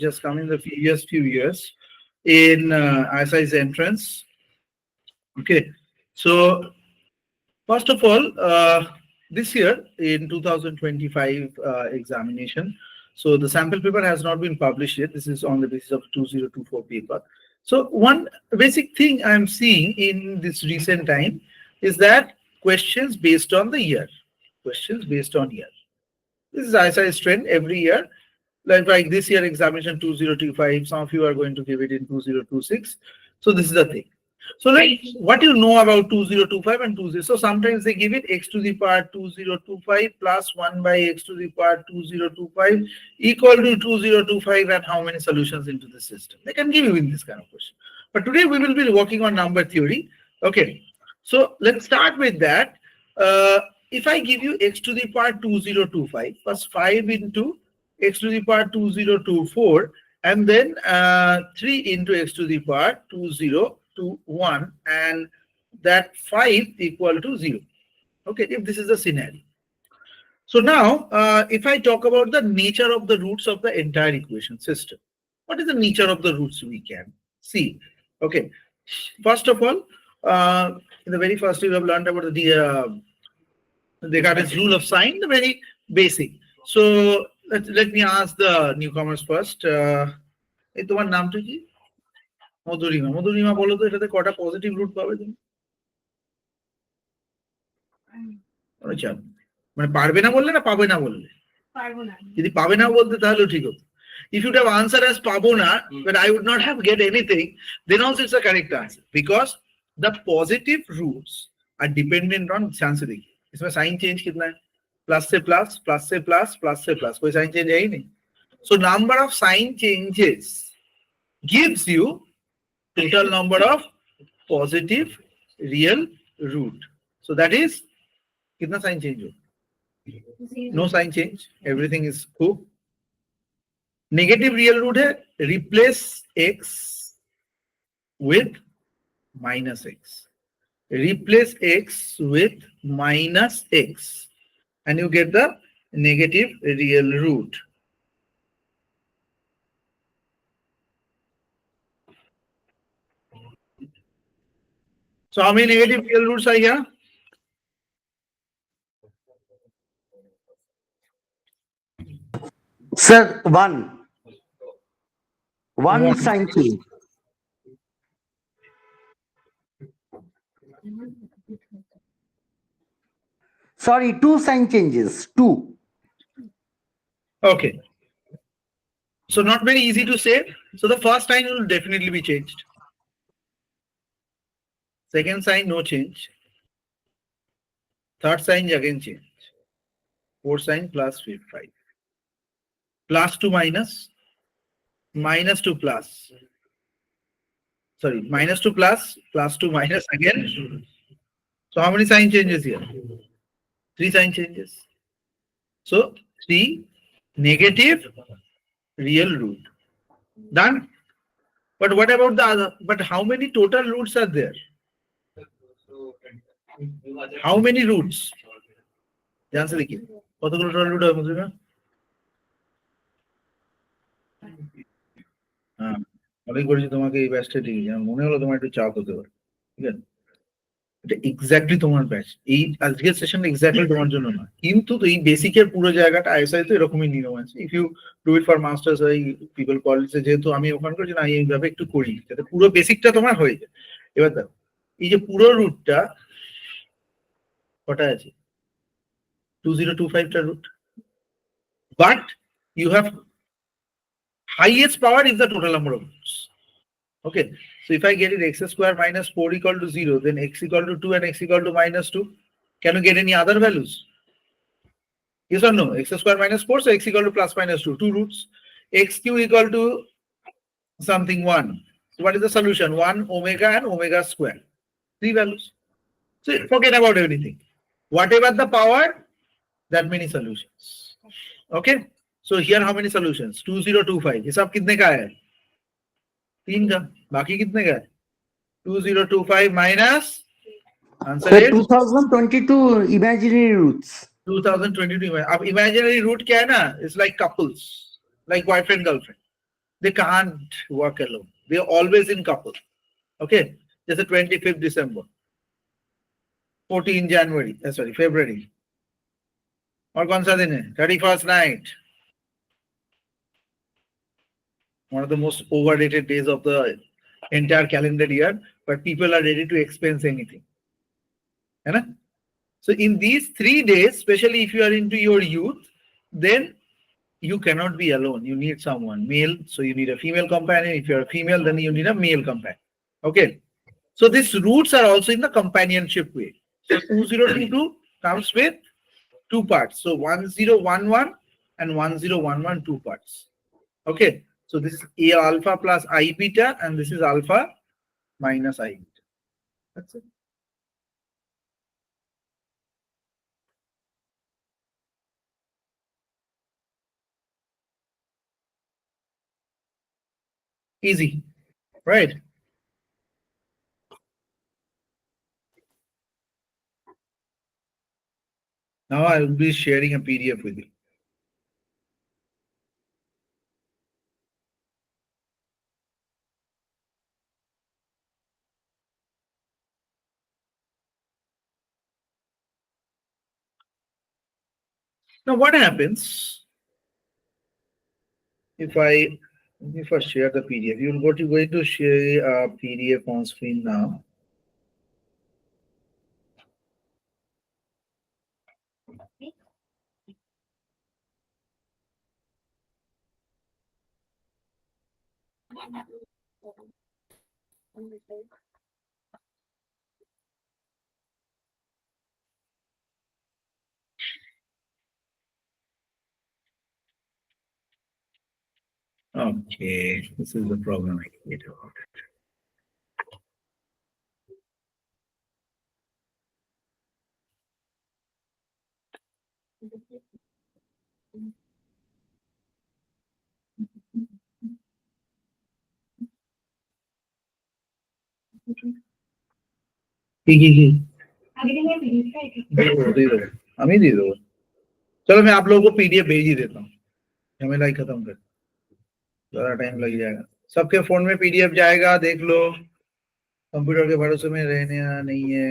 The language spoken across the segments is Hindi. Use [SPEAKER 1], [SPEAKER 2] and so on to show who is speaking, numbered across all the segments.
[SPEAKER 1] just come in the previous few years in ISI's entrance. Okay, so first of all, this year in 2025 examination, so the sample paper has not been published yet. This is on the basis of 2024 paper. So one basic thing I'm seeing in this recent time is that questions based on the year. Questions based on year. This is ISI's trend every year. Like this year examination 2025, some of you are going to give it in 2026. So this is the thing. So like what you know about 2025 and 20. So sometimes they give it x to the power 2025 plus 1 by x to the power 2025 equal to 2025 and how many solutions into the system. They can give you in this kind of question. But today we will be working on number theory. Okay. So let's start with that. If I give you x to the power 2025 plus 5 into x to the power 2024 and then 3 into x to the power 2021 and that 5 equal to 0. Okay, if this is the scenario. So now if I talk about the nature of the roots of the entire equation system, what is the nature of the roots we can see? Okay, first of all, in the very first we have learned about the Descartes' rule of sign, the very basic. So let me ask the newcomers first. এই তোমার নামটা কি? মধুরিমা। মধুরিমা বলো তো এটাতে কটা পজিটিভ রুট পাবে তুমি? মানে পারবে না বললে না পাবে না বললে? পারবো না। যদি পাবে না বলতে তাহলে ঠিক হতো। If you would have answered as পাবো না, but I would not have get anything, then also it's a correct answer because the positive roots are dependent on chance देखिए। इसमें साइन चेंज कितना है? प्लस से प्लस, प्लस से प्लस, प्लस से प्लस, कोई साइन चेंज है ही नहीं. So number of sign changes gives you total number of positive real root. So that is कितना sign change हो? No sign change. Everything is cool. Negative real root है replace x with minus x. Replace x with minus x and you get the negative real root. So how many negative real roots are here?
[SPEAKER 2] Sir, one sign change. Sorry, two sign changes. Two.
[SPEAKER 1] Okay. So not very easy to say. So the first sign will definitely be changed. Second sign, no change. Third sign, again change. Fourth sign, plus 5. Plus to minus. Minus to plus. Sorry, minus to plus. Plus to minus again. So how many sign changes here? 3 sign changes. So 3 negative real root. Done. But what about the other? But how many total roots are there? How many roots? The answer is কতগুলো total root হবে বুঝবে না? হ্যাঁ, অনেক করেছি তোমাকে এই ব্যাচটা ঠিক আছে। মনে হলো তোমার একটু চাপ হতে পারে। ঠিক আছে? এটা এক্স্যাক্টলি তোমার ব্যাচ। এই আজকের সেশন এক্স্যাক্টলি তোমার জন্য না। কিন্তু এই বেসিকের পুরো জায়গাটা আইএসআই তো এরকমই নিয়ম আছে। If you do it for masters এই পিপল কলেজে যেহেতু আমি ওখানে করছি না এইভাবে একটু করি যাতে পুরো বেসিকটা তোমার হয়ে যায়। এবার দেখো এই যে পুরো রুটটা কটা আছে? 2025 টা root, but you have highest power is the total number of roots. Okay, so if I get it x square minus 4 equal to 0, then x equal to 2 and x equal to minus 2. Can you get any other values? Yes or no? X square minus 4, so x equal to plus minus 2. 2 roots. X cube equal to something 1. So what is the solution? 1 omega and omega square. 3 values. So forget about everything. Whatever the power, that many solutions. Okay, so here how many solutions? 2025. ये सब कितने का है? 3 का. बाकी कितने का है? 2025 minus answer is
[SPEAKER 2] 2022 imaginary roots.
[SPEAKER 1] 2022. अब imaginary root क्या है ना? It's like couples, like boyfriend girlfriend. they can't work alone. They are always in couple. Okay, just the 25th December, 14 January, sorry, February. और कौन सा दिन है? 31st night. One of the most overrated days of the entire calendar year, but people are ready to expense anything. है ना? So in these 3 days, especially if you are into your youth, then you cannot be alone. You need someone, male. So you need a female companion. If you're a female, then you need a male companion. Okay. So these roots are also in the companionship way. So 2022 comes with 2 parts. So 1011 and 1011 2 parts. Okay. So this is A alpha plus I beta, and this is alpha minus I beta. That's it. Easy, right? Now I will be sharing a PDF with you. Now what happens if I let me first share the PDF? You will going to share a PDF on screen now. Okay, this is the problem I created about it. কি दे दो हम ही दे दो चलो मैं आप लोगों को पीडीएफ भेज ही देता हूँ झमेला ही खत्म कर ज्यादा टाइम लग जाएगा सबके फोन में पीडीएफ जाएगा देख लो कंप्यूटर के भरोसे में रहने नहीं है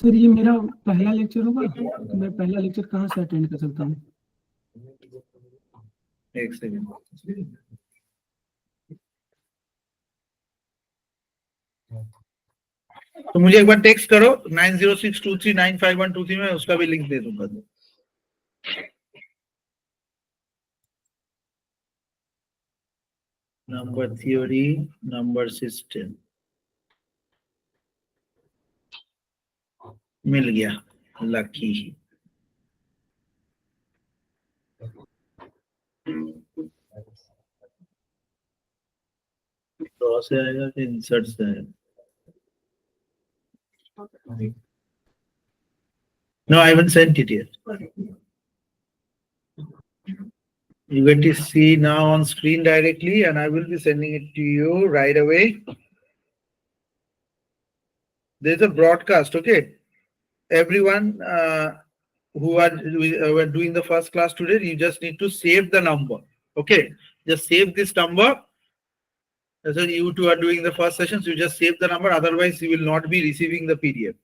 [SPEAKER 3] सर ये मेरा पहला लेक्चर होगा तो मैं पहला लेक्चर कहाँ से अटेंड कर सकता हूँ
[SPEAKER 1] एक सेकंड तो मुझे एक बार टेक्स्ट करो 9062395123 में उसका भी लिंक दे दूंगा नंबर थ्योरी नंबर सिस्टम मिल गया लकी ड्रॉ से आएगा कि इंसर्ट से आएगा No, I haven't sent it yet. You get to see now on screen directly, and I will be sending it to you right away. There's a broadcast, okay? Everyone who are doing the first class today, you just need to save the number, okay? Just save this number. So you two are doing the first sessions, you just save the number, otherwise you will not be receiving the PDF.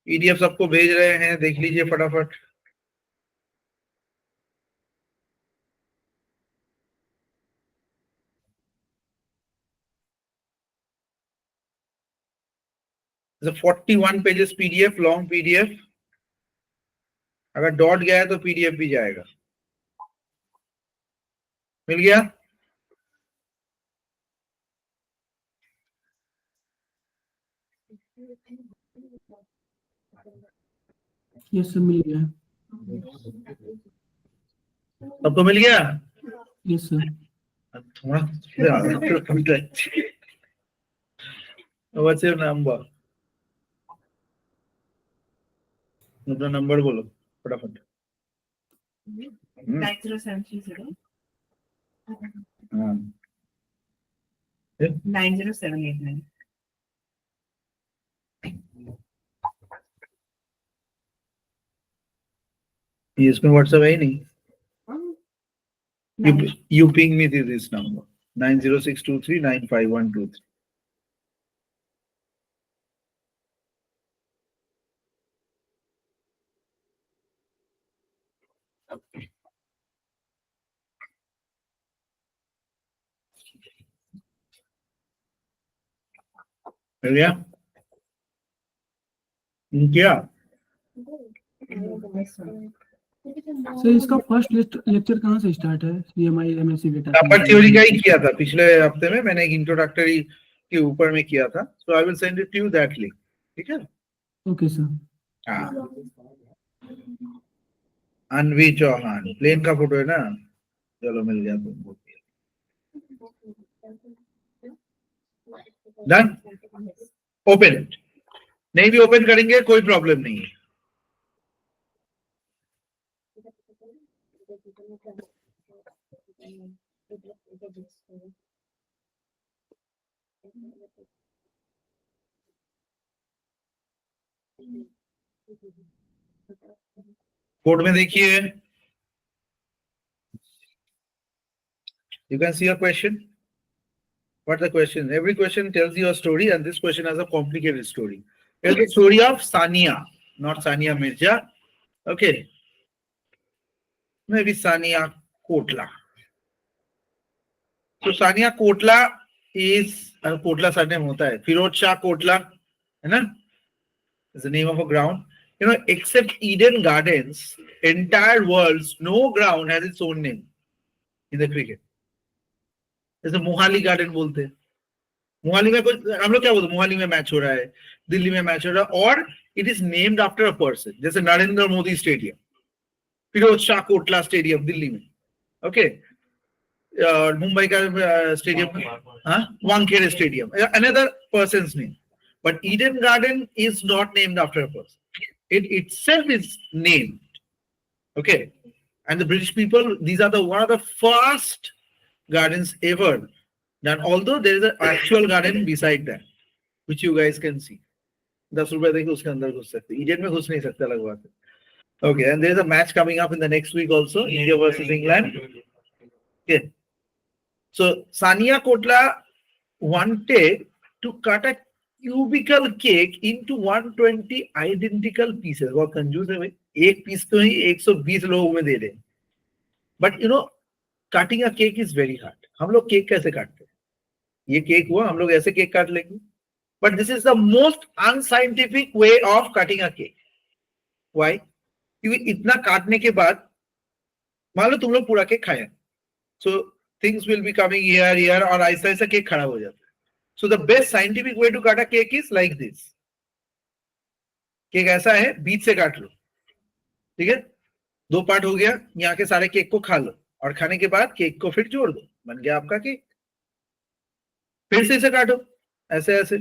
[SPEAKER 1] PDF सबको भेज रहे हैं देख लीजिए फटाफट It's a 41 pages PDF, long PDF. अगर डॉट गया है तो PDF भी जाएगा मिल गया
[SPEAKER 3] यस सर मिल गया
[SPEAKER 1] सबको मिल गया
[SPEAKER 3] यस सर
[SPEAKER 1] थोड़ा What's your number? अपना नंबर बोलो फटाफट
[SPEAKER 4] 90730
[SPEAKER 1] हाँ
[SPEAKER 4] 90789.
[SPEAKER 1] ये इसमें व्हाट्सएप है ही नहीं. You ping me this number 90623951123. मिल गया? क्या?
[SPEAKER 3] सर इसका फर्स्ट लेक्चर कहाँ से स्टार्ट है? CMI MSc डेटा
[SPEAKER 1] अपन थ्योरी का ही किया था पिछले हफ्ते में. मैंने एक इंट्रोडक्टरी के ऊपर में किया था. So I will send it to you that link. ठीक है?
[SPEAKER 3] Okay sir.
[SPEAKER 1] हाँ. अनवी चौहान प्लेन का फोटो है ना. चलो मिल गया तुमको. डन. Open it. नहीं भी ओपन करेंगे कोई प्रॉब्लम नहीं है. कोड में देखिए. You can see a question. What's the question? Every question tells you a story, and this question has a complicated story. It's the story of Sania, not Sania Mirza. Okay. Maybe Sania Kotla. So Sania Kotla is Kotla surname hota hai. Firoz Shah Kotla, है ना? Is the name of a ground. You know, except Eden Gardens, entire world's no ground has its own name in the cricket. जैसे मोहाली गार्डन बोलते हैं. मोहाली में कुछ हम लोग क्या बोलते हैं? मोहाली में मैच हो रहा है, दिल्ली में मैच हो रहा है, और it is named after a person. जैसे नरेंद्र मोदी स्टेडियम, फिरोज शाह कोटला स्टेडियम दिल्ली में. ओके. मुंबई का स्टेडियम, हाँ, Wankhede stadium, another person's name. But Eden garden is not named after a person. It itself is named. Okay. And the British people, these are one of the first gardens ever done. Although there is an actual garden beside that, which you guys can see. 10 रुपए देके उसके अंदर घुस सकते. Eden में घुस नहीं सकते, अलग बात है. Okay. And there is a match coming up in the next week also, India versus England. Okay. So Sania Kotla wanted to cut a cubical cake into 120 identical pieces. बहुत कंजूस है भाई. एक पीस को ही 120 लोगों में दे रहे. But you know, cutting a cake is very hard. हम लोग केक कैसे काटते हैं? ये केक हुआ, हम लोग ऐसे केक काट लेंगे. But this is the most unscientific way of cutting a cake. Why? क्योंकि इतना काटने के बाद मान लो तुम लोग पूरा केक खाया. So things will be coming here और ऐसा ऐसा केक खराब हो जाता है. So the best scientific way to cut a cake is like this. Cake ऐसा है, बीच से काट लो. ठीक है? 2 पार्ट हो गया. यहाँ के सारे केक को खा लो, और खाने के बाद केक को फिर जोड़ दो. बन गया आपका केक. फिर से इसे काटो ऐसे ऐसे,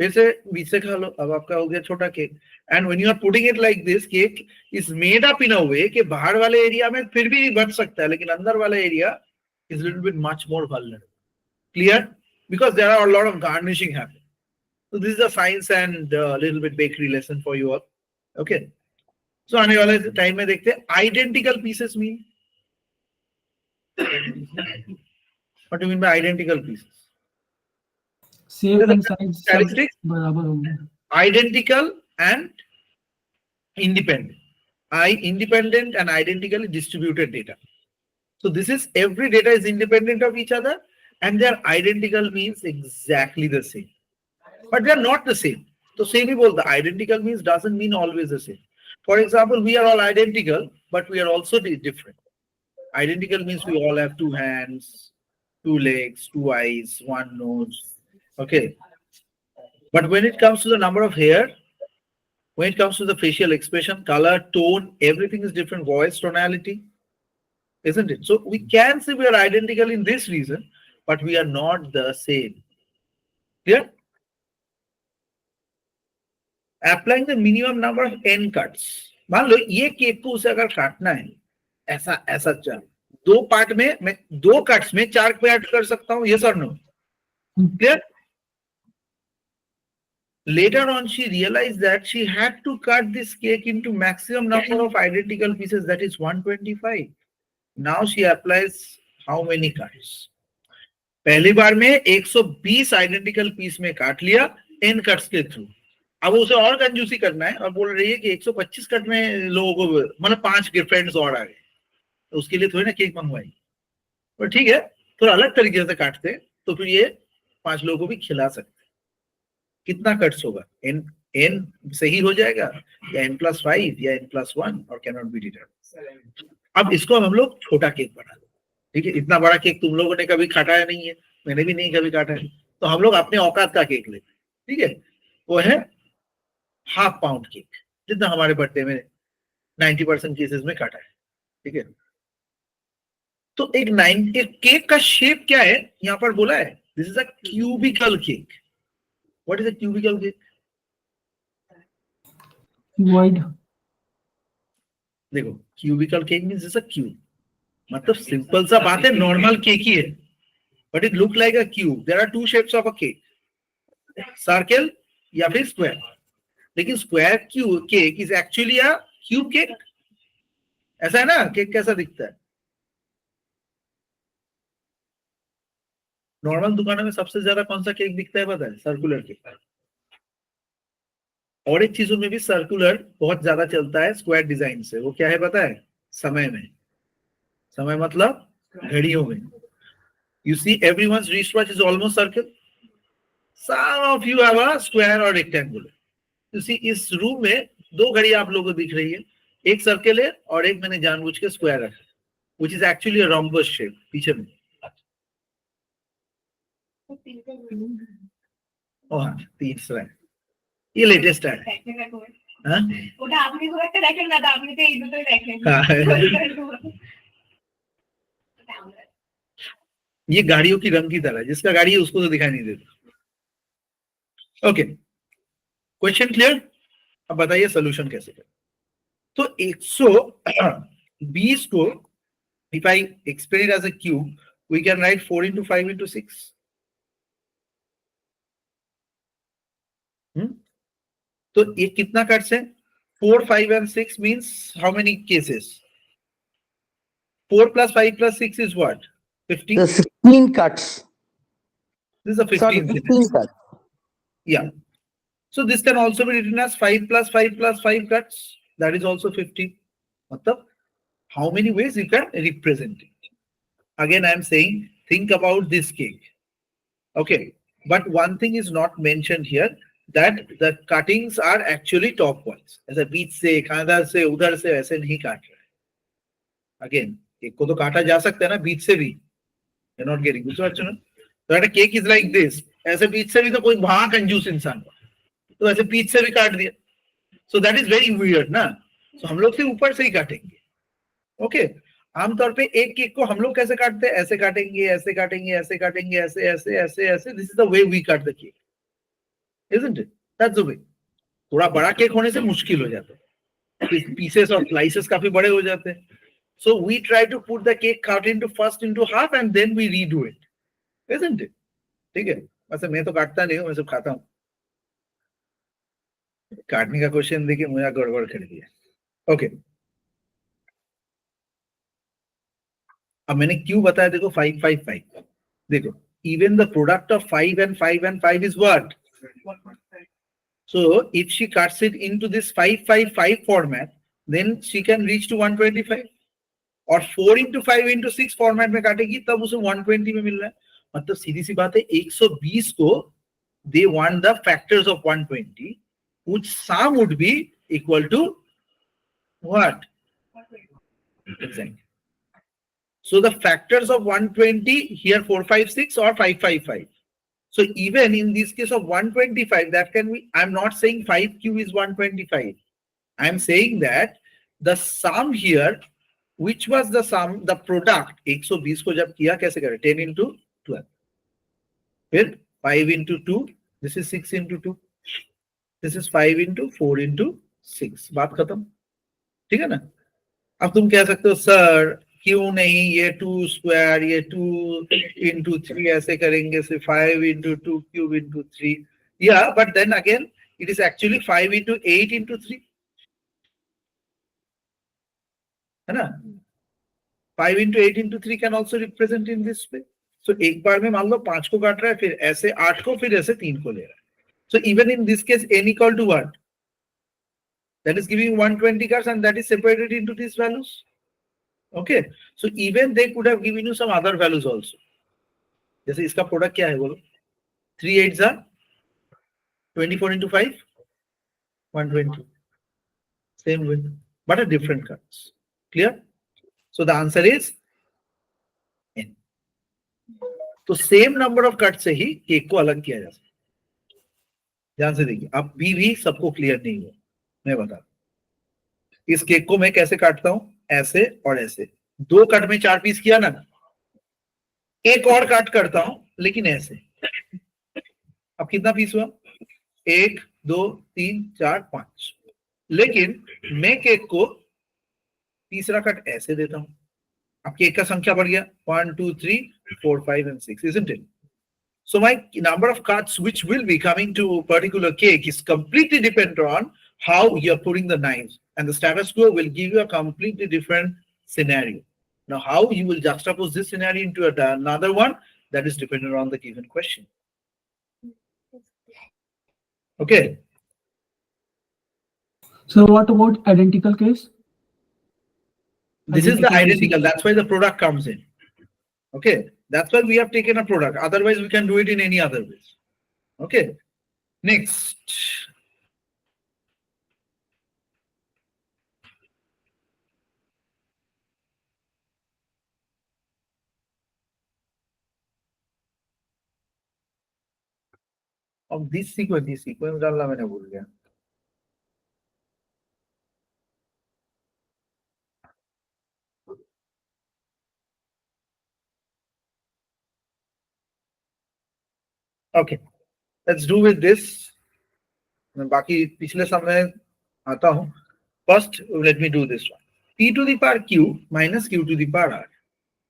[SPEAKER 1] फिर से बीच से खा लो. अब आपका हो गया छोटा cake. And when you are putting it like this, cake is made up in a way कि बाहर वाले एरिया में फिर भी बच सकता है, लेकिन अंदर वाला area is little bit much more vulnerable. Clear? Because there are a lot of garnishing happening. So this is a science and little bit bakery lesson for you all. Okay. So आने वाले टाइम में देखते हैं identical pieces mean. What do you mean by identical pieces?
[SPEAKER 3] Shape and size सब
[SPEAKER 1] Characteristics?
[SPEAKER 3] बराबर होंगे.
[SPEAKER 1] Identical and independent. Independent and identically distributed data. So this is every data is independent of each other. And they are identical means exactly the same, but they are not the same. So same ही बोलता. Identical means doesn't mean always the same. For example, we are all identical, but we are also different. Identical means we all have 2 hands, 2 legs, 2 eyes, 1 nose. Okay. But when it comes to the number of hair, when it comes to the facial expression, color, tone, everything is different. Voice tonality, isn't it? So we can say we are identical in this reason, but we are not the same. Clear? Applying the minimum number of n cuts. मान लो ये केक को उसे अगर काटना है ऐसा ऐसा, चल 2 पार्ट में मैं 2 कट्स में 4 पार्ट कर सकता हूं. यस और no? Clear? Later on, she realized that she had to cut this cake into maximum number of identical pieces, that is 125. Now she applies how many cuts? पहली बार में 120 आइडेंटिकल पीस में काट लिया n कट्स के थ्रू. अब उसे और कंजूसी करना है और बोल रही है कि 125 कट में लोगों को मतलब 5 फ्रेंड्स और आ गए, तो उसके लिए थोड़ी ना केक मंगवाई. पर ठीक है, थोड़ा अलग तरीके से काटते तो फिर ये 5 लोगों को भी खिला सकते. कितना कट्स होगा? n सही हो जाएगा या n+5 या n+1 और कैन नॉट बी डिटरमाइंड. अब इसको हम लोग छोटा केक बना दो. ठीक है, इतना बड़ा केक तुम लोगों ने कभी काटा नहीं है, मैंने भी नहीं कभी काटा है, तो हम लोग अपने औकात का केक लेते. ठीक है, वो है ½ पाउंड केक, जितना हमारे बर्थडे में 90% केसेस में काटा है. ठीक है, तो एक केक का शेप क्या है यहां पर बोला है, this is a cubical cake. What is a cubical cake?
[SPEAKER 3] Void.
[SPEAKER 1] देखो, cubical cake means it's a cube, मतलब सिंपल सा बात है, नॉर्मल केक ही है, but it look like a cube. There are 2 shapes of a cake, circle या फिर स्क्वायर. लेकिन square cube cake is actually a cube cake. ऐसा है ना, केक कैसा दिखता है? नॉर्मल दुकानों में सबसे ज्यादा कौन सा केक दिखता है पता है? Circular cake. और एक चीजों में भी सर्कुलर बहुत ज्यादा चलता है स्क्वायर डिजाइन से. वो क्या है पता है? समय में. समय मतलब घड़ियों में. You see everyone's wrist is almost circle. Some of you have a square और रेक्टेंगुलर. यू सी इस रूम में 2 घड़ी आप लोगों को दिख रही है, एक सर्कल है और एक मैंने जानबूझ के स्क्वायर रखा, which is actually a rhombus shape पीछे में. ओ हाँ, 3 है, ये लेटेस्ट है. हाँ?
[SPEAKER 4] ওটা আপনি খুব একটা দেখেন না, আপনি তো এই দুটোই দেখেন.
[SPEAKER 1] ये गाड़ियों की रंग की तरह, जिसका गाड़ी है उसको तो दिखाई नहीं देता. Okay, question clear? अब बताइए सोल्यूशन कैसे करें. तो 120 को if I explain it as a cube, we can write 4 into 5 into 6. तो ये कितना कट्स है? 4, 5 and 6 means how many cases? 4 plus 5 plus 6 is what? 15.
[SPEAKER 2] The 16 cuts.
[SPEAKER 1] This is a 15.
[SPEAKER 2] Sorry, 15 cuts.
[SPEAKER 1] Yeah. So this can also be written as 5 plus 5 plus 5 cuts. That is also 15. मतलब how many ways you can represent it? Again, I am saying, think about this cake. Okay. But one thing is not mentioned here, that the cuttings are actually top ones. ऐसे बीच से, खानदार से, उधर से ऐसे नहीं काट रहे. Again, केक को तो काटा जा सकता है ना बीच से भी. You're not getting it. So that a cake is like this. ऐसे बीच से भी तो कोई वहां कंजूस इंसान हो, तो ऐसे बीच से भी काट दिया. So that is very weird ना. So हम लोग से ऊपर से ही काटेंगे. Okay. आमतौर पे एक केक को हम लोग कैसे काटते हैं? ऐसे काटेंगे, ऐसे काटेंगे, ऐसे काटेंगे, ऐसे ऐसे ऐसे ऐसे. This is the way we cut the cake, isn't it? That's the way. थोड़ा बड़ा केक होने से मुश्किल हो जाता है, पीसेस और स्लाइसेस काफी बड़े हो जाते हैं. So we try to put the cake cut into first into half and then we redo it, isn't it? ठीक है, वैसे मैं तो काटता नहीं हूँ, मैं सब खाता हूँ. काटने का क्वेश्चन देखिए मुझे गड़बड़ कर दिया. ओके, अब मैंने क्यों बताया? देखो 5 5 5. देखो, even the product of 5 and 5 and 5 is what? 1.5. So if she cuts it into this 5 5 5 format, then she can reach to 125. और 4 into 5 into 6 फॉर्मेट में काटेगी तब उसे 120 में मिल रहा है. मतलब सीधी सी बात है, 120 को they want the factors of 120, which sum would be equal to what? Exactly. So the factors of 120 here 4 5 6 or 5 5 5. So even in this case of 125, that can be, I'm not saying 5q is 125. I'm saying that the sum here, which was the sum, the product 120 को जब किया कैसे करें? 10 into 12. फिर 5 into 2, this is 6 into 2. This is 5 into 4 into 6. बात खत्म. ठीक है ना? अब तुम कह सकते हो सर क्यों नहीं ये 2 स्क्वायर, ये 2 into 3 ऐसे करेंगे, से 5 into 2 cube into 3. Yeah, but then again it is actually 5 into 8 into 3. है ना? 5 into 8 into 3 can also represent in this way. So एक बार में मान लो 5 को काट रहा है, फिर ऐसे 8 को, फिर ऐसे 3 को ले रहा है. So even in this case, n equal to what? That is giving 120 cards, and that is separated into these values. Okay. So even they could have given you some other values also. जैसे इसका प्रोडक्ट क्या है बोलो? 3 8s are 24 into 5, 120. Same way, but a different cards. Clear? So the answer is n. तो सेम नंबर ऑफ कट से ही केक को अलग किया जा सकता है. ध्यान से देखिए, अब भी सबको क्लियर नहीं हुआ, मैं बता. इस केक को मैं कैसे काटता हूं? ऐसे और ऐसे. 2 कट में 4 पीस किया ना. एक और कट करता हूं, लेकिन ऐसे. अब कितना पीस हुआ? 1 2 3 4 5. लेकिन मैं केक को तीसरा कट ऐसे देता हूं. अब केक का संख्या बढ़ गया. 1 2 3 4 5 and 6, isn't it? So my number of cuts which will be coming to a particular cake is completely dependent on how you're putting the knives, and the status quo will give you a completely different scenario. Now how you will juxtapose this scenario into another one, that is dependent on the given question. Okay.
[SPEAKER 3] So what about identical case?
[SPEAKER 1] This is the identical. That's why the product comes in. Okay. That's why we have taken a product. Otherwise, we can do it in any other ways. Okay. Next. Of this sequence डालना मैंने भूल गया. Okay, let's do with this. बाकी पिछले समय आता हूं. First, let me do this one. P to the power Q minus Q to the power R.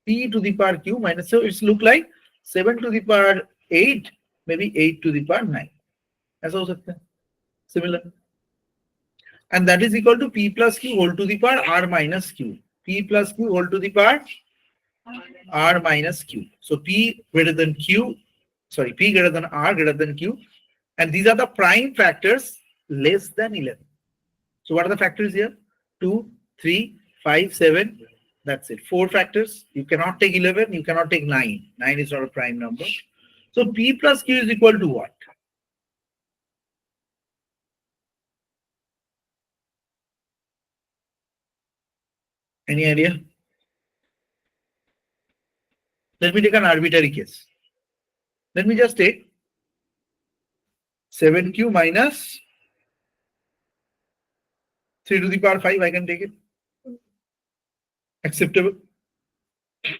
[SPEAKER 1] P to the power Q minus, so it's look like 7 to the power 8, maybe 8 to the power 9. ऐसा हो सकता है. Similar. And that is equal to P plus Q whole to the power R minus Q. P plus Q whole to the power R minus Q. So P greater than Q, sorry, P greater than R greater than Q. And these are the prime factors less than 11. So what are the factors here? 2, 3, 5, 7. That's it. 4 factors. You cannot take 11. You cannot take 9. 9 is not a prime number. So P plus Q is equal to what? Any idea? Let me take an arbitrary case. Let me just take 7Q minus 3 to the power 5. I can take it. Acceptable.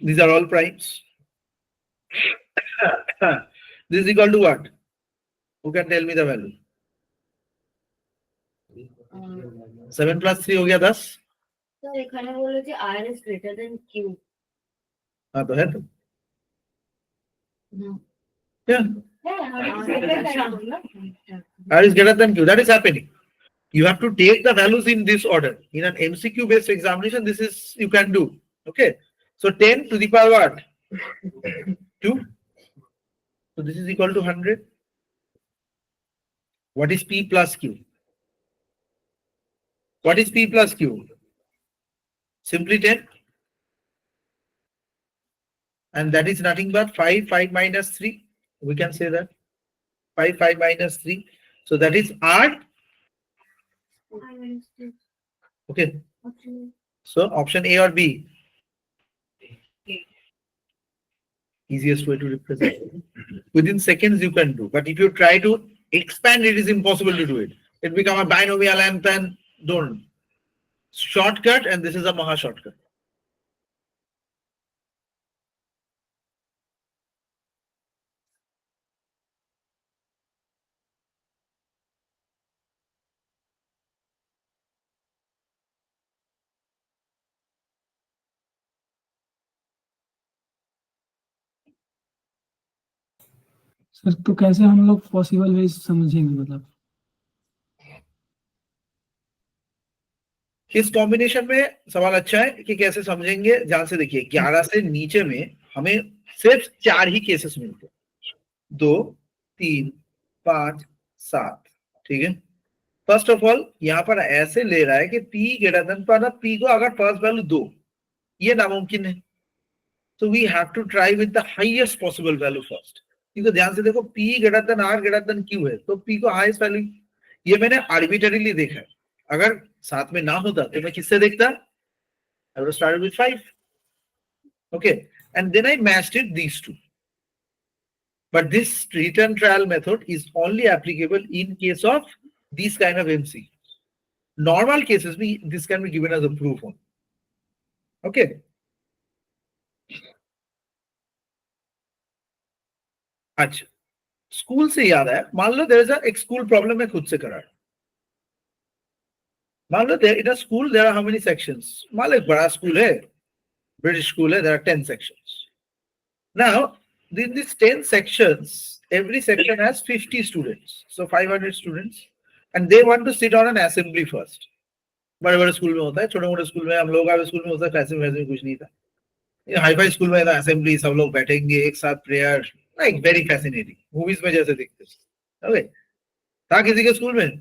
[SPEAKER 1] These are all primes. This is equal to what? Who can tell me the value? 7 plus 3 हो गया 10.
[SPEAKER 5] तो एखाने बोले कि R is greater than Q.
[SPEAKER 1] हाँ तो है तो.
[SPEAKER 5] No.
[SPEAKER 1] Yeah.
[SPEAKER 5] Yeah,
[SPEAKER 1] R is greater than Q. That is happening. You have to take the values in this order. In an MCQ based examination, this is you can do. Okay. So 10 to the power what? 2. So this is equal to 100. What is P plus Q? What is P plus Q? Simply 10. And that is nothing but 5, 5 minus 3. We can say that. 5, 5 minus 3. So that is R. Okay. So option A or B? Easiest way to represent. Within seconds you can do. But if you try to expand, it is impossible to do it. It becomes a binomial and then don't. Shortcut, and this is a Maha shortcut.
[SPEAKER 3] Sir तो कैसे हम लोग पॉसिबल वेज समझेंगे मतलब
[SPEAKER 1] इस कॉम्बिनेशन में सवाल अच्छा है कि कैसे समझेंगे, ध्यान से देखिए। 11 से नीचे में हमें सिर्फ 4 ही केसेस मिलते हैं, 2, 3, 5, 7। ठीक है। फर्स्ट ऑफ ऑल यहाँ पर ऐसे ले रहा है कि P ग्रेटर देन पर P को अगर फर्स्ट वैल्यू 2, ये नामुमकिन है। So we have to try with the highest possible value first. क्योंकि ध्यान से देखो P greater than R greater than Q है, तो P को हाईएस्ट वैल्यू, ये मैंने आर्बिट्ररीली देखा है। अगर साथ में ना होता तो मैं किससे देखता? I would have started with 5. Okay, and then I matched it these two. But this return trial method is only applicable in case of these kind of MC. Normal cases, this can be given as a proof only. Okay. अच्छा, स्कूल से याद है, मान लो देयर इज अ एक स्कूल प्रॉब्लम है, खुद से करा। मान लो in a school there are how many sections? मान लो एक बड़ा स्कूल है, ब्रिटिश स्कूल है, there are 10 sections. Now in these 10 sections, every section has 50 students, so 500 students, and they want to sit on an assembly first. बड़े बड़े स्कूल में होता है, छोटे मोटे स्कूल में, हम लोग का स्कूल में होता है, फैसे वैसे कुछ नहीं था। ये हाई फाई स्कूल में था, असेंबली, सब लोग बैठेंगे एक साथ, prayer, like very fascinating, movies में जैसे दिखते हैं। ओके, था किसी के स्कूल में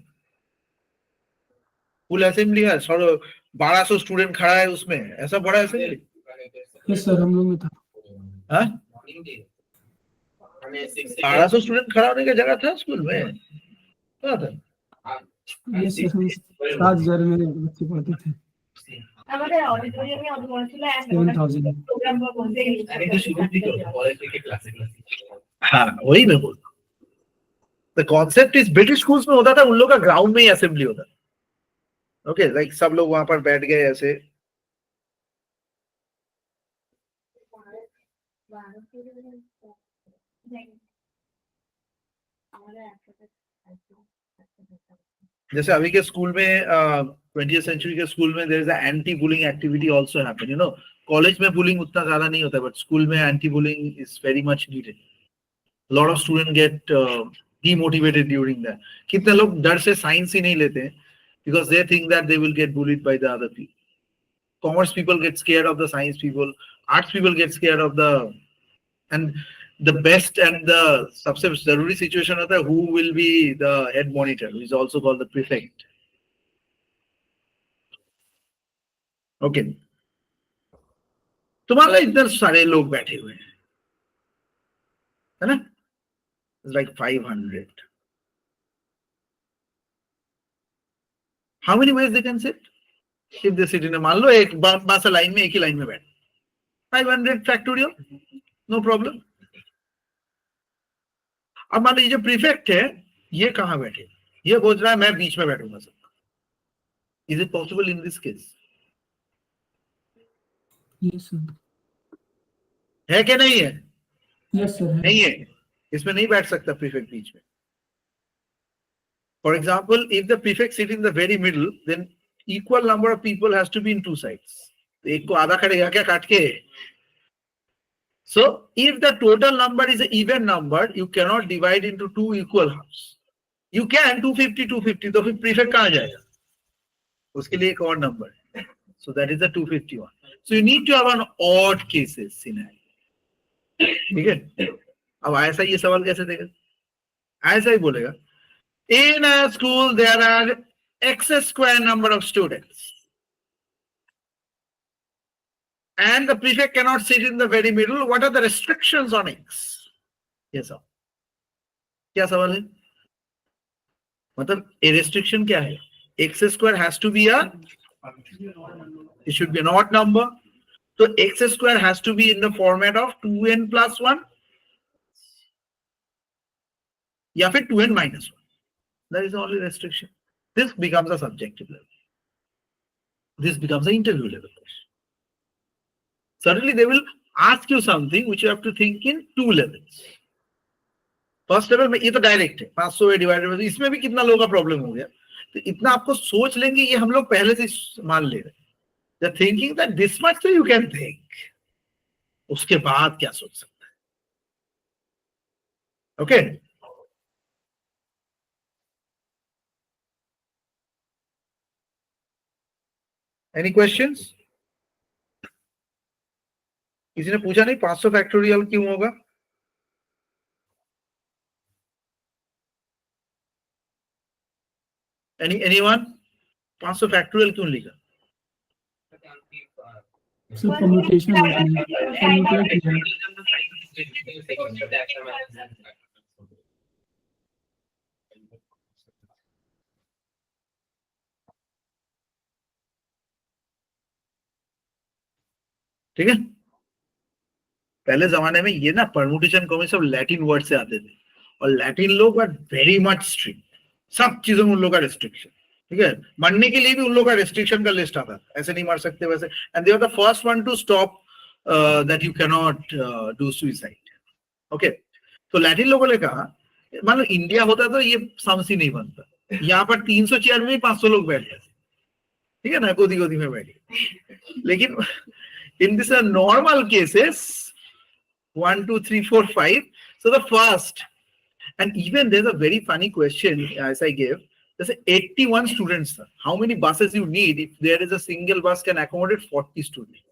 [SPEAKER 1] फुल असेंबली है, 1200 स्टूडेंट खड़ा है उसमें, ऐसा बड़ा असेंबली?
[SPEAKER 3] यस सर, हम लोग में था।
[SPEAKER 1] हाँ, 1200 स्टूडेंट खड़ा होने की जगह था स्कूल में? क्या था?
[SPEAKER 3] यस सर, हम 7,000 में बच्चे पढ़ते थे।
[SPEAKER 4] আমাদের অডিটোরিয়ামে অত বড় ছিল,
[SPEAKER 3] 7,000।
[SPEAKER 4] প্রোগ্রাম বলতে
[SPEAKER 1] हाँ, वही मैं बोल रहा हूँ। The concept is British schools में होता था, उन लोग का ग्राउंड में ही असेंबली होता था। ओके, लाइक सब लोग वहां पर बैठ गए ऐसे। जैसे अभी के स्कूल में 20th सेंचुरी के स्कूल में there is a anti bullying activity also happen, you know. College में बुलिंग उतना ज्यादा नहीं होता, बट स्कूल में anti bullying is very much needed. Lot of student get demotivated during that. कितने लोग डर से साइंस ही नहीं लेते हैं because they think that they will get bullied by the other people. Commerce people get scared of the science people, arts people get scared of the, and the best and the सबसे जरूरी सिचुएशन होता है who will be the head monitor, who is also called the prefect. Okay, तो मान लो इधर सारे लोग बैठे हुए हैं, है ना? It's like 500. How many ways they can sit? If they sit in a, मान लो एक बासा लाइन में, एक ही लाइन में बैठ, 500 फैक्टोरियल, नो प्रॉब्लम। अब मान लीजिए जो प्रीफेक्ट है ये कहां बैठे, ये सोच रहा है मैं बीच में बैठूंगा सब। Is it possible in this case?
[SPEAKER 3] Yes sir.
[SPEAKER 1] है कि नहीं है?
[SPEAKER 3] यस सर,
[SPEAKER 1] नहीं है, इसमें नहीं बैठ सकता प्रीफेक्ट बीच में। For example, if the prefect sit in the very middle, then equal number of people has to be in two sides. तो एक को आधा करेगा क्या काट के? So if the total number is an even number, you cannot divide into two equal halves. You can 250 250, तो फिर prefect कहाँ जाएगा? उसके लिए एक और number है. So that is the 251. So you need to have an odd cases scenario. ठीक है? अब ऐसा ये सवाल कैसे देगा? ऐसा ही बोलेगा, in a school there are x square number of students. And the prefect cannot sit in the very middle. What are the restrictions on x? Yes, sir. क्या सवाल है? मतलब a restriction क्या है? X square has to be it should be an odd number. So x square has to be in the format of 2n plus 1 या फिर 2n minus 1. That is the only restriction. This becomes a subjective level. This becomes an interview level question. Suddenly they will ask you something which you have to think in two levels. First level में ये तो डायरेक्ट है, 500 डिवाइडेड बाय, इसमें भी कितना लोगों का प्रॉब्लम हो गया, तो इतना आपको सोच लेंगे, ये हम लोग पहले से मान ले रहे हैं, थिंकिंग दैट दिस मच तो यू कैन थिंक, उसके बाद क्या सोच सकता है? Okay, any questions? किसी ने पूछा नहीं 500 फैक्टोरियल क्यों होगा? एनीवन? 500 फैक्टोरियल क्यों लिखा?
[SPEAKER 3] सर कम्यूटेशन होती है, कम्यूटेट किया है।
[SPEAKER 1] ठीक है, पहले जमाने में ये ना परमुटेशन को में सब लैटिन वर्ड से आते थे और लैटिन लोग आर वेरी मच स्ट्रिक्ट, सब चीजों में उन लोग का रिस्ट्रिक्शन। ठीक है, मरने के लिए भी उन लोग का रिस्ट्रिक्शन का लिस्ट आता था, ऐसे नहीं मर सकते वैसे, and they are the first one to stop that you can not do suicide. Okay, तो लैटिन लोगों ने कहा मान लो इंडिया होता तो ये समसी नहीं बनता, यहाँ पर 300 चेयर में 500 लोग बैठ गए, ठीक है ना, गोदी गोदी में बैठ गए। लेकिन in this normal cases 1 2 3 4 5, so the first, and even there's a very funny question as I gave, there's 81 students, sir. How many buses you need if there is a single bus can accommodate 40 students?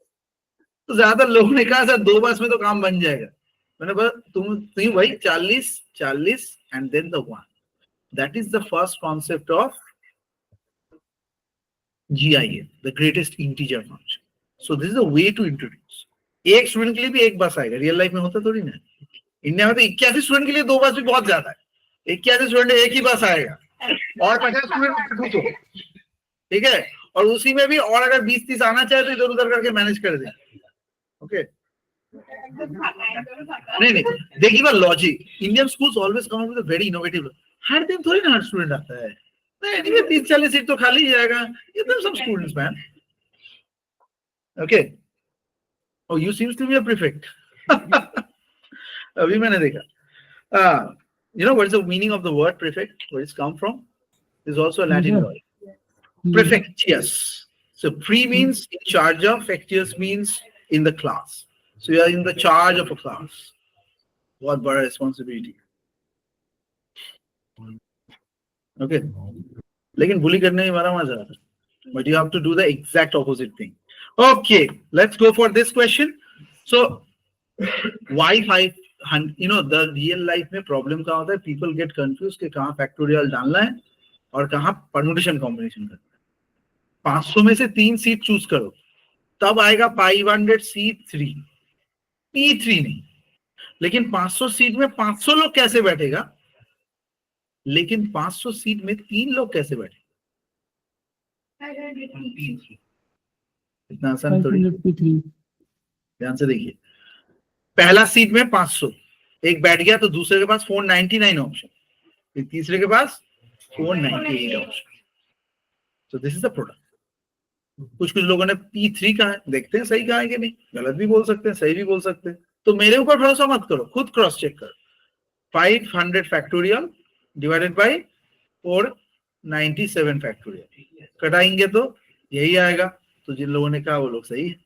[SPEAKER 1] तो ज्यादा लोगों ने कहा सर 2 बस में तो काम बन जाएगा। मैंने बोला तुम भाई 40 and then the one, that is the first concept of GIA, the greatest integer function. So this is a way to introduce. एक स्टूडेंट के लिए भी एक बस आएगा, रियल लाइफ में होता थोड़ी ना। इंडिया में तो 81 स्टूडेंट के लिए 2 बस भी बहुत ज्यादा है। 81 स्टूडेंट एक ही बस आएगा और 50 स्टूडेंट, ठीक है, और उसी में भी और अगर 20-30 आना चाहे तो इधर उधर करके मैनेज कर दे। ओके, नहीं देखिए बात logic, Indian schools always come up with a very innovative. हर दिन थोड़ी ना हर स्टूडेंट आता है, नहीं एनीवे 30-40 सीट तो खाली जाएगा, इधर सब students man. Okay, oh you seems to be a prefect. अभी मैंने देखा, you know what is the meaning of the word prefect, where it's come from? Is also a Latin word, prefectius. So pre means in charge of, factious means in the class, so you are in the charge of a class, बहुत बड़ा responsibility. Okay, लेकिन bully करने में बड़ा मजा आता है, but you have to do the exact opposite thing. Okay, let's go for this question. So why 500, you know, the real life में problem क्या होता है, people get confused कि कहाँ factorial डालना है और कहाँ permutation combination करना है। 500 में से 3 सीट चूज करो, तब आएगा 500 C3, P3 नहीं। लेकिन 500 सीट में 500 लोग कैसे बैठेगा, लेकिन 500 सीट में 3 लोग कैसे बैठे, इतना आसान थोड़ी।
[SPEAKER 3] 500
[SPEAKER 1] ध्यान से देखिए, पहला सीट में 500 एक बैठ गया तो दूसरे के पास 499 ऑप्शन, फिर तीसरे के पास 498 option. So this is the product. कुछ लोगों ने P3 कहा है, देखते हैं सही कहा है कि नहीं, गलत भी बोल सकते हैं, सही भी बोल सकते हैं, तो मेरे ऊपर भरोसा मत करो, खुद क्रॉस चेक करो। 500 फैक्टोरियल डिवाइडेड बाय 497 फैक्टोरियल, कटाएंगे तो यही आएगा। तो जिन लोगों ने कहा वो लोग सही है।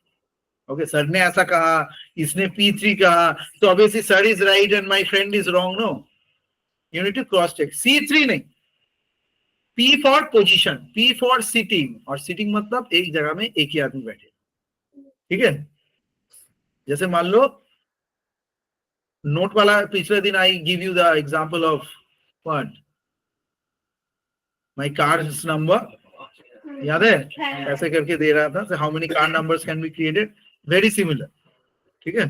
[SPEAKER 1] ओके, सर ने ऐसा कहा, इसने P3 कहा, तो obviously sir is right and my friend is wrong. No, you need to cross check. C3 नहीं, P for position, P for sitting, और सिटिंग मतलब एक जगह में एक ही आदमी बैठे, ठीक है। जैसे मान लो नोट वाला, पिछले दिन I give you the example of what, my cars number, याद है, ऐसे करके दे रहा था, how many car numbers can be created, very similar, ठीक है।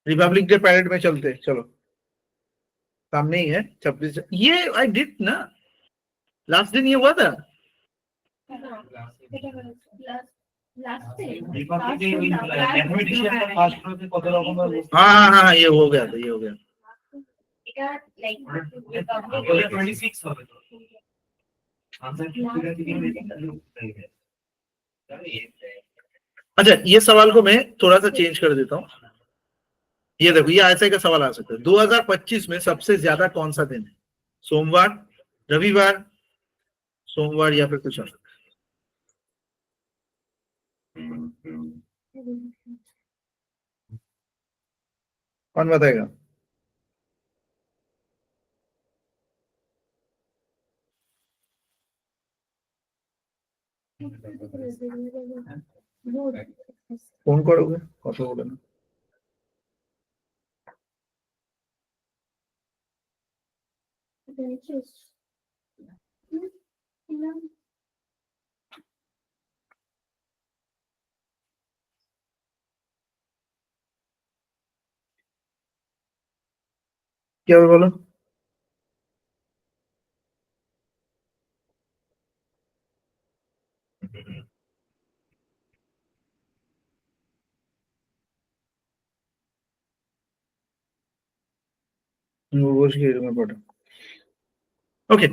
[SPEAKER 1] रिपब्लिक डे पैरेड में चलते, चलो सामने ही है 26, ये आई डिड ना, लास्ट दिन ये हुआ था। हाँ ये हो गया था, ये हो गया। अच्छा, ये सवाल को मैं थोड़ा सा चेंज कर देता हूँ। ये देखो, ये ऐसे का सवाल आ सकता है, 2025 में सबसे ज्यादा कौन सा दिन है, सोमवार, रविवार, सोमवार या फिर कुछ और? कौन बताएगा? ফোন করোগে কথা বলে না কি হবে বলো ओके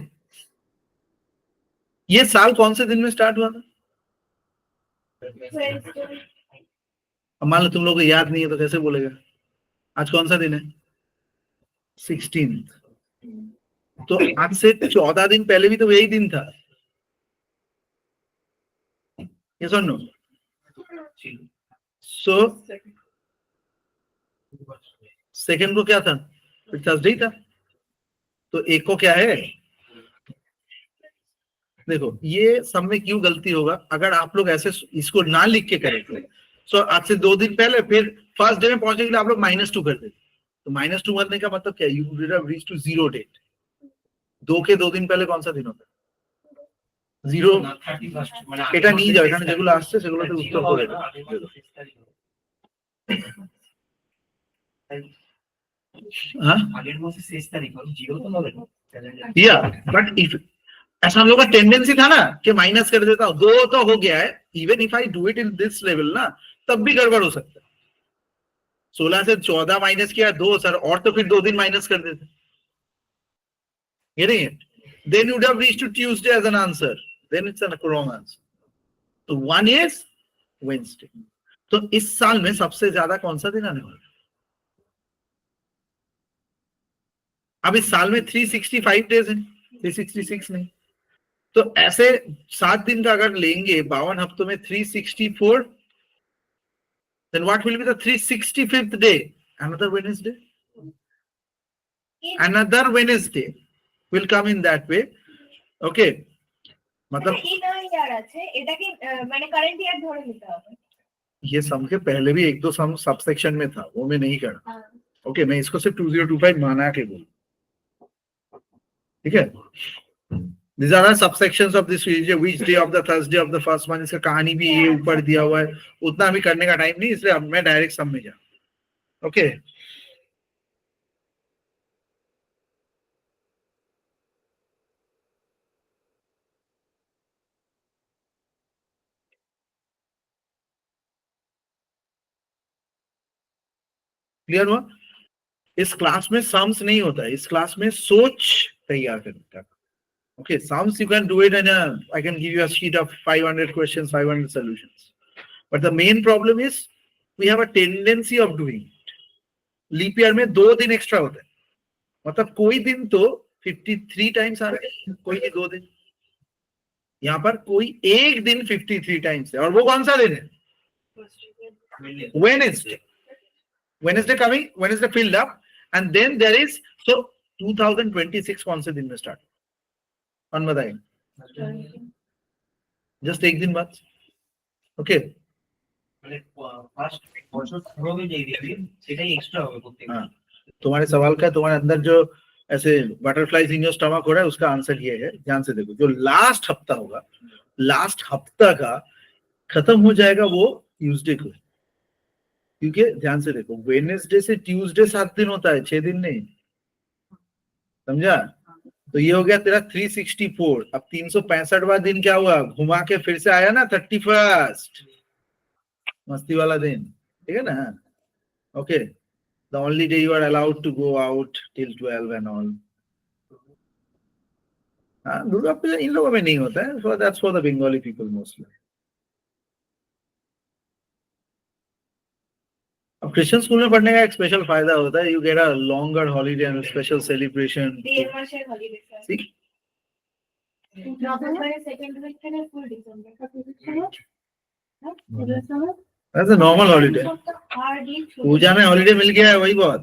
[SPEAKER 1] ये साल कौन से दिन में स्टार्ट हुआ था अब मान लो तुम लोग को याद नहीं है तो कैसे बोलेगा आज कौन सा दिन है 16th तो आज से 14 दिन पहले भी तो यही दिन था ये सुन नो सो सेकंड को क्या था थर्सडे था तो एक को क्या है देखो ये सब में क्यों गलती होगा अगर आप लोग ऐसे इसको ना लिख के करेंगे सो आज से 2 दिन पहले फिर फर्स्ट डे में पहुंचने के लिए आप लोग -2 कर देते तो -2 करने का मतलब क्या you will have reach to 0 date 2 के 2 दिन पहले कौन सा दिन होता है 0 এটা নিয়ে যাও এখানে যেগুলো আসছে সেগুলোতে উত্তর করে দাও हाँ या बट इफ ऐसा हम लोग का टेंडेंसी था ना कि माइनस कर देता हूं 2 तो हो गया है even if I do it in this level ना तब भी गड़बड़ हो सकता है 16 से 14 माइनस किया 2 सर और तो फिर 2 दिन माइनस कर देते getting it then you would have reached to Tuesday as an answer then it's a wrong answer so one is Wednesday तो इस साल में सबसे ज्यादा कौन सा दिन आने वाला अब इस साल में 365 डेज है 366 नहीं तो ऐसे 7 दिन का अगर लेंगे 52 हफ्तों में 364 then what will be the 365th day another Wednesday will come in that way okay मतलब
[SPEAKER 4] ইয়ার আছে এটা কি মানে কারেন্ট ইয়ার ধরে নিতে হবে
[SPEAKER 1] ये सम के पहले भी 1-2 सम सबसेक्शन में था वो मैं नहीं कर ओके मैं इसको सिर्फ 2025 माना के बोल ठीक है These are the subsections of this which day of the Thursday of the first one इसका कहानी भी ये ऊपर दिया हुआ है उतना अभी करने का टाइम नहीं इसलिए अब मैं डायरेक्ट सम में जा ओके क्लियर हुआ इस क्लास में सम्स नहीं होता है इस क्लास में सोच तैयार करने का okay sums you can do it in I can give you a sheet of 500 questions 500 solutions but the main problem is we have a tendency of doing it leap year में 2 दिन एक्स्ट्रा होता है मतलब कोई दिन तो 53 टाइम्स आ रहा है कोई नहीं 2 दिन यहाँ पर कोई एक दिन 53 टाइम्स है और वो कौन सा दिन है Wednesday coming Wednesday filled up and then there is so 2026 कौन से दिन में स्टार्ट कौन बताएंगे जस्ट एक दिन बाद ओके तुम्हारे सवाल का तुम्हारे अंदर जो ऐसे बटरफ्लाइज इन योर स्टमक हो रहा है उसका आंसर ये है ध्यान से देखो जो लास्ट हफ्ता होगा लास्ट हफ्ता का खत्म हो जाएगा वो ट्यूसडे को क्योंकि ध्यान से देखो वेडनेसडे से ट्यूसडे 7 दिन होता है 6 दिन नहीं समझा तो ये हो गया तेरा 364 अब 365वां दिन क्या हुआ घुमा के फिर से आया ना 31st मस्ती वाला दिन ठीक है ना okay the only day you are allowed to go out till 12 and all Durga Puja इन लोगों में नहीं होता है so that's for the Bengali people mostly अब क्रिश्चियन स्कूल में पढ़ने का एक स्पेशल फायदा होता है you get a longer holiday and special celebration
[SPEAKER 4] দেড় মাসের হলিডে স্যার নভেম্বরের সেকেন্ড উইক থেকে full December
[SPEAKER 1] That's a normal holiday. Puja में हॉलिडे मिल गया है वही बहुत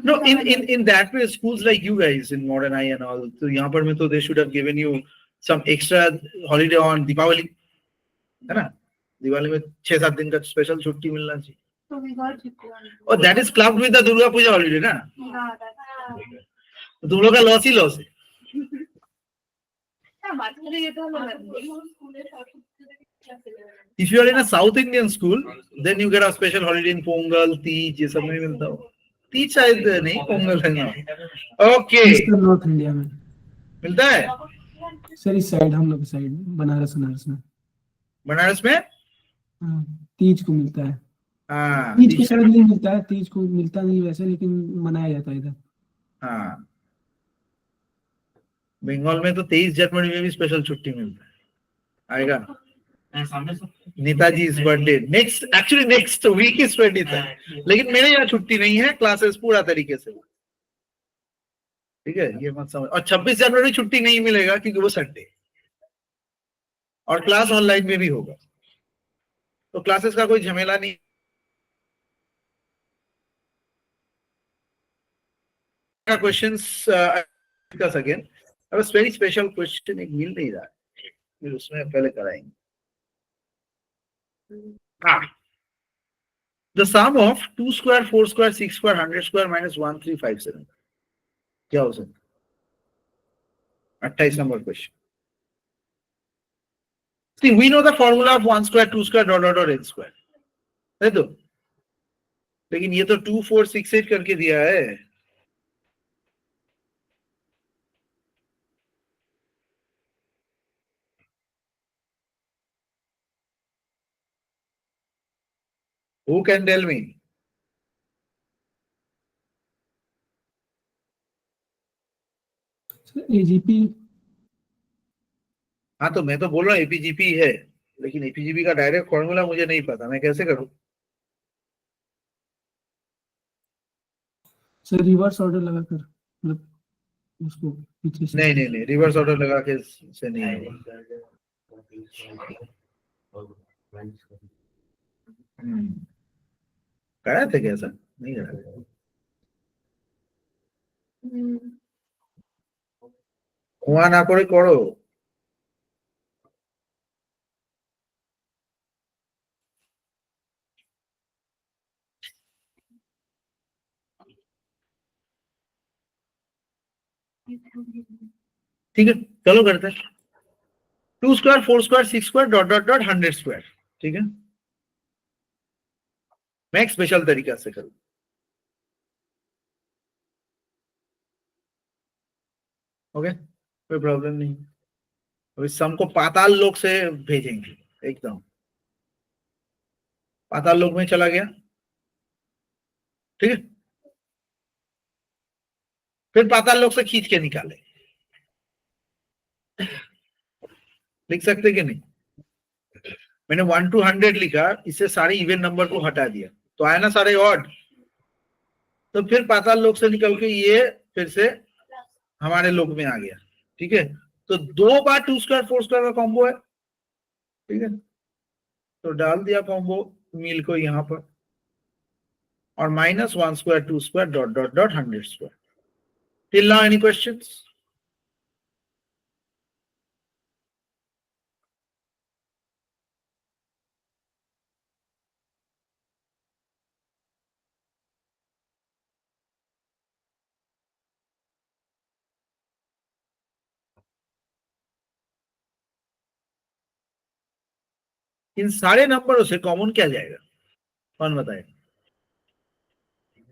[SPEAKER 1] No, in that way, schools like you guys in Modern Eye and all, so यहाँ पर में तो they should have given you some extra holiday on Diwali, है ना? दिवाली में 6-7 दिन का स्पेशल छुट्टी मिलना चाहिए.
[SPEAKER 4] So we got it.
[SPEAKER 1] और that is clubbed with the Durga Puja holiday, ना?
[SPEAKER 4] हाँ, that's-
[SPEAKER 1] तुम लोग का लॉस ही लॉस है.
[SPEAKER 4] क्या बात कर रही है तो हमें
[SPEAKER 1] If you are in a South Indian school, then you get a special holiday in Pongal, Teej, ये सब नहीं मिलता हो. Teej शायद नहीं, पोंगल है ना. Okay,
[SPEAKER 3] नॉर्थ इंडिया में
[SPEAKER 1] मिलता है.
[SPEAKER 3] सर इस साइड हम लोग की साइड बनारस में
[SPEAKER 1] बनारस में
[SPEAKER 3] हाँ, तीज को मिलता है.
[SPEAKER 1] हाँ
[SPEAKER 3] तीज को शायद नहीं मिलता है, तीज को मिलता नहीं वैसे, लेकिन मनाया जाता है इधर.
[SPEAKER 1] हाँ बंगाल में तो 23 जनवरी में भी स्पेशल छुट्टी मिलता है. आएगा Netaji is birthday next week is 20th है, लेकिन मेरे यहाँ छुट्टी नहीं है, क्लासेस पूरा तरीके से. ठीक है, ये मत समझ. और 26 जनवरी छुट्टी नहीं मिलेगा क्योंकि वो संडे, और क्लास ऑनलाइन में भी होगा, तो क्लासेस का कोई झमेला नहीं. Questions discuss again. अब वेरी स्पेशल क्वेश्चन एक मिल नहीं रहा है, फिर उसमें पहले कराएंगे. The sum of 2 square, 4 square, 6 square, 100 square minus 1357. क्या हो सकता है? 28 number question. See, we know the formula of 1 square, 2 square, dot n square. है तो, लेकिन ये तो 2, 4, 6, 8 करके दिया है. Who can tell me?
[SPEAKER 3] AGP.
[SPEAKER 1] हाँ तो मैं तो बोल रहा हूँ एपीजीपी है, लेकिन एपीजीपी का डायरेक्ट फॉर्मूला मुझे नहीं पता, मैं कैसे करूँ?
[SPEAKER 3] सर रिवर्स ऑर्डर लगाकर, मतलब उसको पीछे से.
[SPEAKER 1] नहीं, रिवर्स ऑर्डर लगा के से नहीं होगा. करा थे क्या? ऐसा नहीं करा. हुआ ना करे करो. ठीक है, चलो करते हैं. 2 square, 4 square, 6 square, dot 100 square. ठीक है, मैं एक स्पेशल तरीका से करूँ. ओके, कोई प्रॉब्लम नहीं. अब इस सम को पाताल लोक से भेजेंगे, एकदम पाताल लोक में चला गया. ठीक है, फिर पाताल लोक से खींच के निकाले. लिख सकते कि नहीं? मैंने 1 to 100 लिखा, इससे सारे इवन नंबर को हटा दिया, तो आया ना सारे ऑड. तो फिर पाताल लोक से निकल के ये फिर से हमारे लोक में आ गया. ठीक है, तो 2 बार 2 स्क्वायर 4 स्क्वायर का कॉम्बो है. ठीक है, तो डाल दिया कॉम्बो मील को यहां पर, और minus 1 square 2 square dot 100 square. Till now any questions? इन सारे नंबरों से कॉमन क्या जाएगा? कौन बताएगा?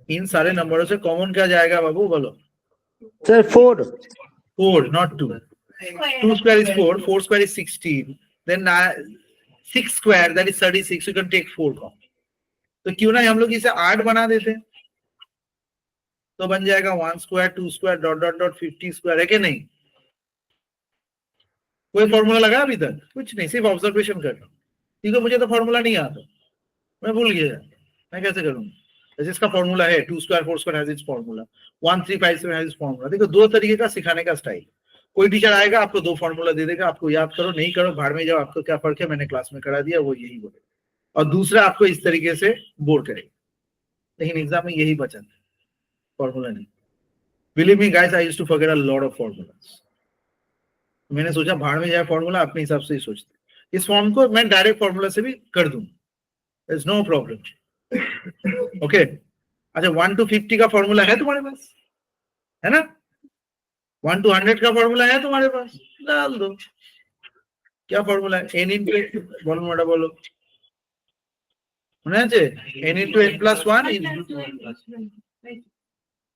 [SPEAKER 1] इन सारे नंबरों से कॉमन क्या जाएगा बाबू, बोलो.
[SPEAKER 2] Sir, 4.
[SPEAKER 1] 4, not 2. 2 square is 4, 4 square is 16, then 6 square that is 36. You can take 4 common. तो क्यों ना हम लोग इसे 8 बना देते, तो बन जाएगा 1 स्क्वायर 2 स्क्वायर डॉट 50 स्क्वायर. है कि नहीं? कोई फॉर्मूला लगा अभी तक? कुछ नहीं, सिर्फ ऑब्जर्वेशन कर रहा हूँ. ठीक है, मुझे तो फॉर्मूला नहीं आता, मैं भूल गया, मैं कैसे करूंगा? जैसे इसका फॉर्मूला है 2 square 4 square has its formula, 1357 has its formula. देखो, दो तरीके का सिखाने का स्टाइल. कोई टीचर आएगा आपको 2 फॉर्मूला दे देगा, आपको याद करो, नहीं करो भाड़ में जाओ, आपको क्या फर्क है, मैंने क्लास में करा दिया, वो यही बोलेगा. और दूसरा आपको इस तरीके से बोर करेगा. लेकिन एग्जाम में यही बचा था, फॉर्मूला नहीं. Believe me guys, I used to forget a lot of formulas. मैंने सोचा भाड़ में जाए फॉर्मूला, अपने हिसाब से ही सोचते। इस फॉर्म को मैं डायरेक्ट फॉर्मूला से भी कर दूं, इट्स नो प्रॉब्लम। ओके, अच्छा 1 to 50 का फॉर्मूला है तुम्हारे पास, है ना? 1 to 100 का फॉर्मूला है तुम्हारे पास, डाल दो। क्या फॉर्मूला है? n इंटू, बोलो मोटा बोलो, होना चाहिए n इंटू n प्लस 1।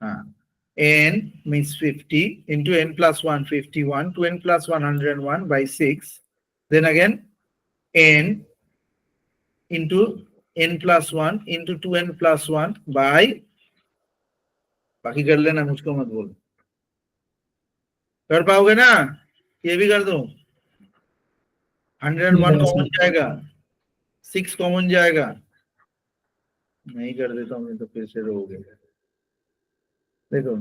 [SPEAKER 1] हाँ, n means 50 into n plus 1 51 to n plus 1 101 by 6, then again n into n plus 1 into 2n plus 1 by, बाकी कर लेना, मुझको मत बोलो। कर पाओगे ना? ये भी कर दो। 101 कॉमन जाएगा, 6 कॉमन जाएगा, नहीं कर देता हूँ तो फिर से रहोगे। देखो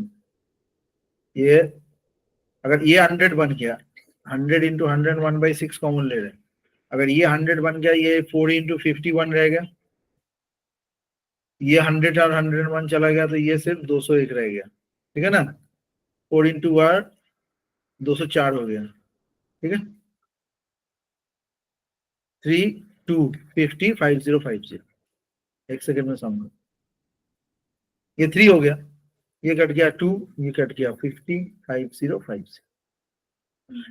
[SPEAKER 1] ये, अगर ये 100 बन गया, 100 इंटू 101 बाई 6 कॉमन ले रहे हैं, अगर ये 100 बन गया, ये 4 इंटू 51 रहेगा, ये 100 और 101 चला गया तो ये सिर्फ 201 रह गया, ठीक है ना? 4 इंटू 8 204 हो गया, ठीक है? 3 2 50 5050, एक सेकंड में समझो। ये 3 हो गया, ये कट गया 2, ये कट गया 50 5050।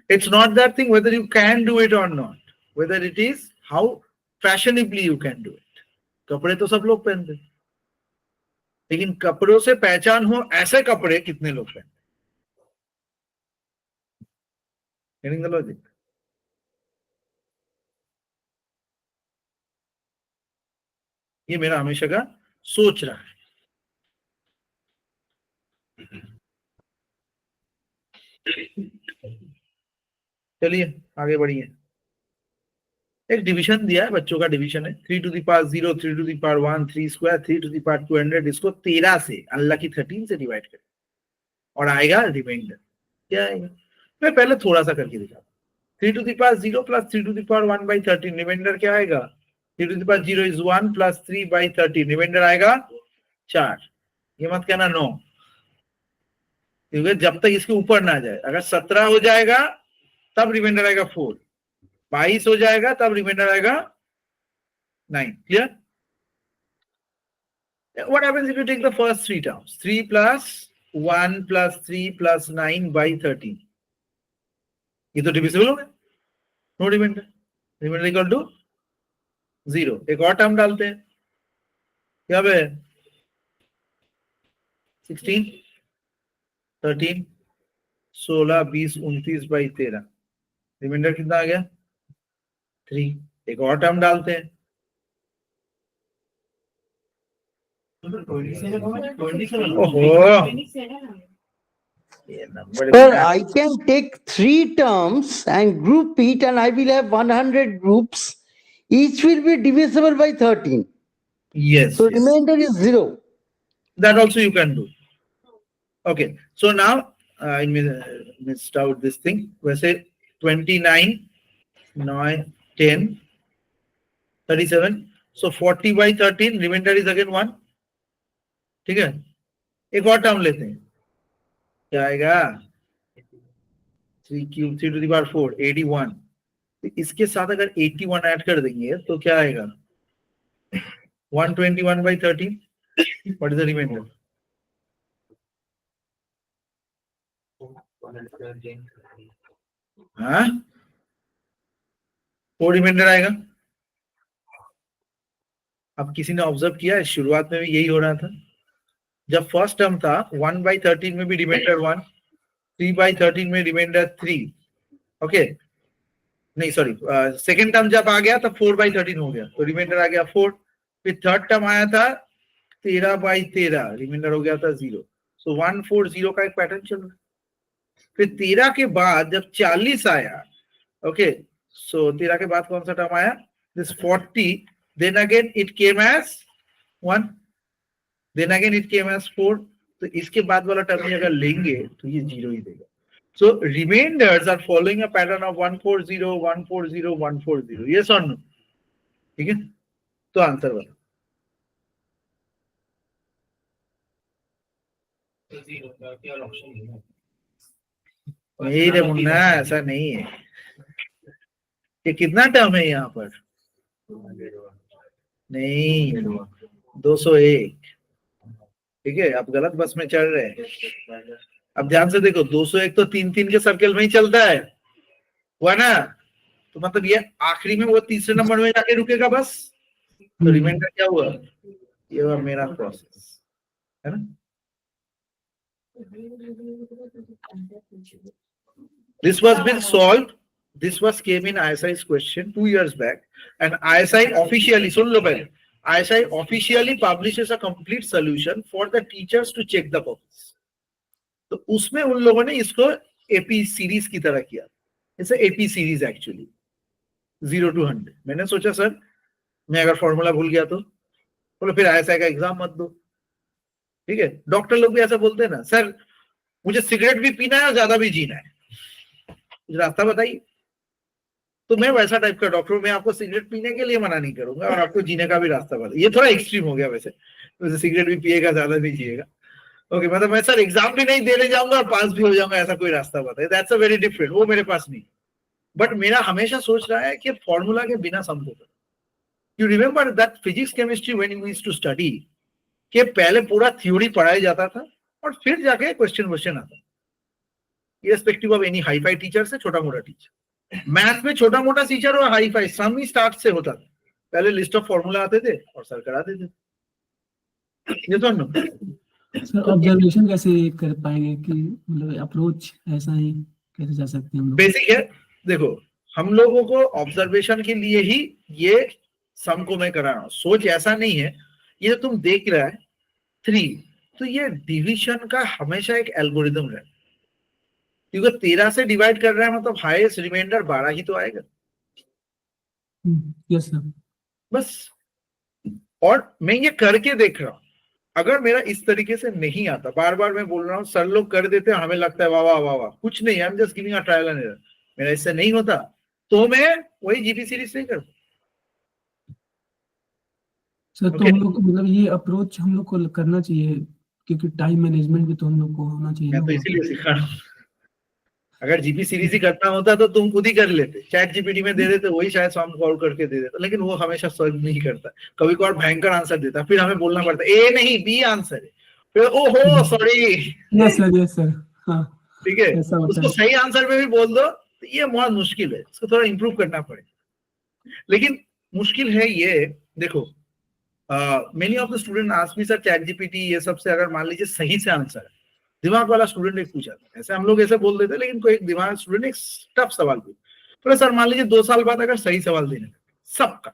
[SPEAKER 1] It's not that thing whether you can do it or not, whether it is how fashionably you can do it. कपड़े तो सब लोग पहनते, लेकिन कपड़ों से पहचान हो ऐसे कपड़े कितने लोग पहनते? Getting the logic? ये मेरा हमेशा का सोच रहा है। चलिए आगे बढ़िए। एक डिवीजन दिया है, बच्चों का डिवीजन है, 3 to the power 0, 3 to the power 1, 3 square, 3 to the power 200, इसको 13 से, अल्लाह की 13 से डिवाइड करें और आएगा रिमाइंडर। क्या आएगा? मैं पहले थोड़ा सा करके दिखा। 3 to the power 0 plus 3 to the power 1 by 13, reminder क्या आएगा? 3 to the power 0 is 1 plus 3 by 13, reminder आएगा 4। ये मत कहना 9, क्योंकि जब तक इसके ऊपर ना जाए, अगर 17 हो जाएगा तब रिमाइंडर आएगा 4, 22 हो जाएगा तब रिमाइंडर आएगा 9। Clear? What happens if you take the first 3 terms? 3 plus 1 plus 3 plus 9 by 13, ये तो डिविजिबल हो गया, no remainder, remainder equal to 0। एक और टर्म डालते हैं, क्या है? 16 13 16 20 29 बाई 13, रिमाइंडर कितना आ गया? 3। एक और टर्म डालते हैं, ओहो, ये number
[SPEAKER 2] Sir, I can take 3 terms and group it, and I will have 100 groups. Each will be divisible by 13.
[SPEAKER 1] yes,
[SPEAKER 2] So
[SPEAKER 1] yes.
[SPEAKER 2] remainder is 0.
[SPEAKER 1] That also you can do. Okay, so now I missed out this thing. वैसे 29 9 10 37, so 40 by 13, remainder is again 1, ठीक है? एक और टर्म लेते हैं, क्या आएगा? 3 cube 3 to the power 4 81, इसके साथ अगर 81 ऐड कर देंगे तो क्या आएगा? 121 by 13, what is the remainder? हाँ, 4 रिमाइंडर आएगा। अब किसी ने ऑब्जर्व किया है, शुरुआत में भी यही हो रहा था। जब फर्स्ट टर्म था 1 by 13 में भी रिमाइंडर 1, 3 by 13 में रिमाइंडर 3, ओके, नहीं सॉरी, सेकेंड टर्म जब आ गया तब 4 by 13 हो गया तो रिमाइंडर आ गया 4। फिर थर्ड टर्म आया था 13 by 13, रिमाइंडर हो गया था 0। सो 140 का एक पैटर्न चल रहा है। फिर 13 के बाद जब 40 आया, ओके, सो 13 के बाद कौन सा टर्म आया? This 40, then again it came as 1, then again it came as 4। तो इसके बाद वाला टर्म अगर लेंगे तो ये 0 ही देगा। So remainders are following a pattern of 140 140 140, yes और नो? ठीक है, तो आंसर बताओ। नहीं रे मुन्ना, ऐसा नहीं है। ये कितना टर्म है यहाँ पर? नहीं, 201। ठीक है, आप गलत बस में चढ़ रहे हैं। अब ध्यान से देखो, 201 तो 3-3 के सर्कल में ही चलता है, हुआ ना? तो मतलब ये आखिरी में वो तीसरे नंबर में जाके रुकेगा बस। तो रिमाइंडर क्या हुआ? ये हुआ मेरा प्रोसेस, है ना? This was been solved. This was came in ISI's question 2 years back, and ISI officially, सुन लो पहले, ISI officially publishes a complete solution for the teachers to check the box. तो उसमें उन लोगों ने इसको AP सीरीज की तरह किया। It's AP series actually, 0 to 100। मैंने सोचा सर, मैं अगर फॉर्मूला भूल गया तो बोलो फिर ISI का एग्जाम मत दो। ठीक है, डॉक्टर लोग भी ऐसा बोलते हैं ना, सर मुझे सिगरेट भी पीना है और ज्यादा भी जीना है, रास्ता बताइए। तो मैं वैसा टाइप का डॉक्टर हूं, मैं आपको सिगरेट पीने के लिए मना नहीं करूंगा और आपको जीने का भी रास्ता बता। ये थोड़ा एक्सट्रीम हो गया वैसे सिगरेट भी पिएगा, ज्यादा भी जिएगा। ओके, मतलब मैं सर एग्जाम भी नहीं देने जाऊंगा और पास भी हो जाऊंगा, ऐसा कोई रास्ता बताइए। दैट्स अ वेरी डिफरेंट, वो मेरे पास नहीं। बट मेरा हमेशा सोच रहा है कि फॉर्मूला के बिना सम को, you remember that physics chemistry when you used to study, कि पहले पूरा थ्योरी पढ़ाया जाता था और फिर जाके क्वेश्चन आता, irrespective of any hi fi teacher से छोटा मोटा टीचर। मैथ में छोटा मोटा टीचर और हाई फाई सम ही स्टार्ट से होता था। पहले लिस्ट ऑफ फॉर्मूला आते थे और सर कराते थे। ये तो नो
[SPEAKER 3] सर ऑब्जर्वेशन कैसे कर पाएंगे कि मतलब अप्रोच ऐसा ही कैसे जा सकते हैं हम लोग?
[SPEAKER 1] बेसिक है, देखो हम लोगों को ऑब्जर्वेशन के लिए ही ये सम को मैं करा रहा हूं। सोच ऐसा नहीं है, ये तुम देख रहा है 3, तो ये डिविजन का हमेशा एक एल्गोरिदम है, क्योंकि 13 से डिवाइड कर रहा है मतलब हाईएस्ट रिमाइंडर 12 ही तो आएगा।
[SPEAKER 3] Yes sir.
[SPEAKER 1] बस, और मैं ये करके देख रहा हूं। अगर मेरा इस तरीके से नहीं आता, बार बार मैं बोल रहा हूँ, सर लोग कर देते हैं, हमें लगता है वाह वाह वाह वाह, कुछ नहीं, I am just giving a trial and error. मेरा इससे नहीं होता तो मैं वही जीपी सीरीज नहीं करता।
[SPEAKER 3] सर तो हम लोग मतलब ये अप्रोच हम लोग को करना चाहिए, क्योंकि टाइम मैनेजमेंट भी तो हम लोग को होना चाहिए
[SPEAKER 1] मैं
[SPEAKER 3] ना
[SPEAKER 1] तो
[SPEAKER 3] वहाँ
[SPEAKER 1] इसीलिए
[SPEAKER 3] पे।
[SPEAKER 1] सिखा रहा हूँ। अगर जीपी सीरीज ही करना होता तो तुम खुद ही कर लेते, चैट जीपीटी में दे देते, वही शायद सॉल्व कॉल करके दे देता, लेकिन वो हमेशा सॉल्व नहीं करता। कभी कभार भयंकर आंसर देता, फिर हमें बोलना पड़ता ए नहीं बी आंसर है, फिर ओहो सॉरी।
[SPEAKER 3] यस सर, हाँ
[SPEAKER 1] ठीक है,
[SPEAKER 3] ऐसा होता
[SPEAKER 1] उसको
[SPEAKER 3] है।
[SPEAKER 1] सही आंसर में भी बोल दो तो ये बहुत मुश्किल है, इसको थोड़ा इंप्रूव करना पड़ेगा। लेकिन मुश्किल है ये, देखो many of the student ask me sir chat GPT ये सब से अगर मान लीजिए सही से आंसर है, दिमाग वाला स्टूडेंट एक पूछा था, ऐसे हम लोग ऐसे बोल देते, लेकिन कोई एक दिमाग स्टूडेंट एक टफ सवाल पूछा, तो सर मान लीजिए 2 साल बाद अगर सही सवाल देने सबका,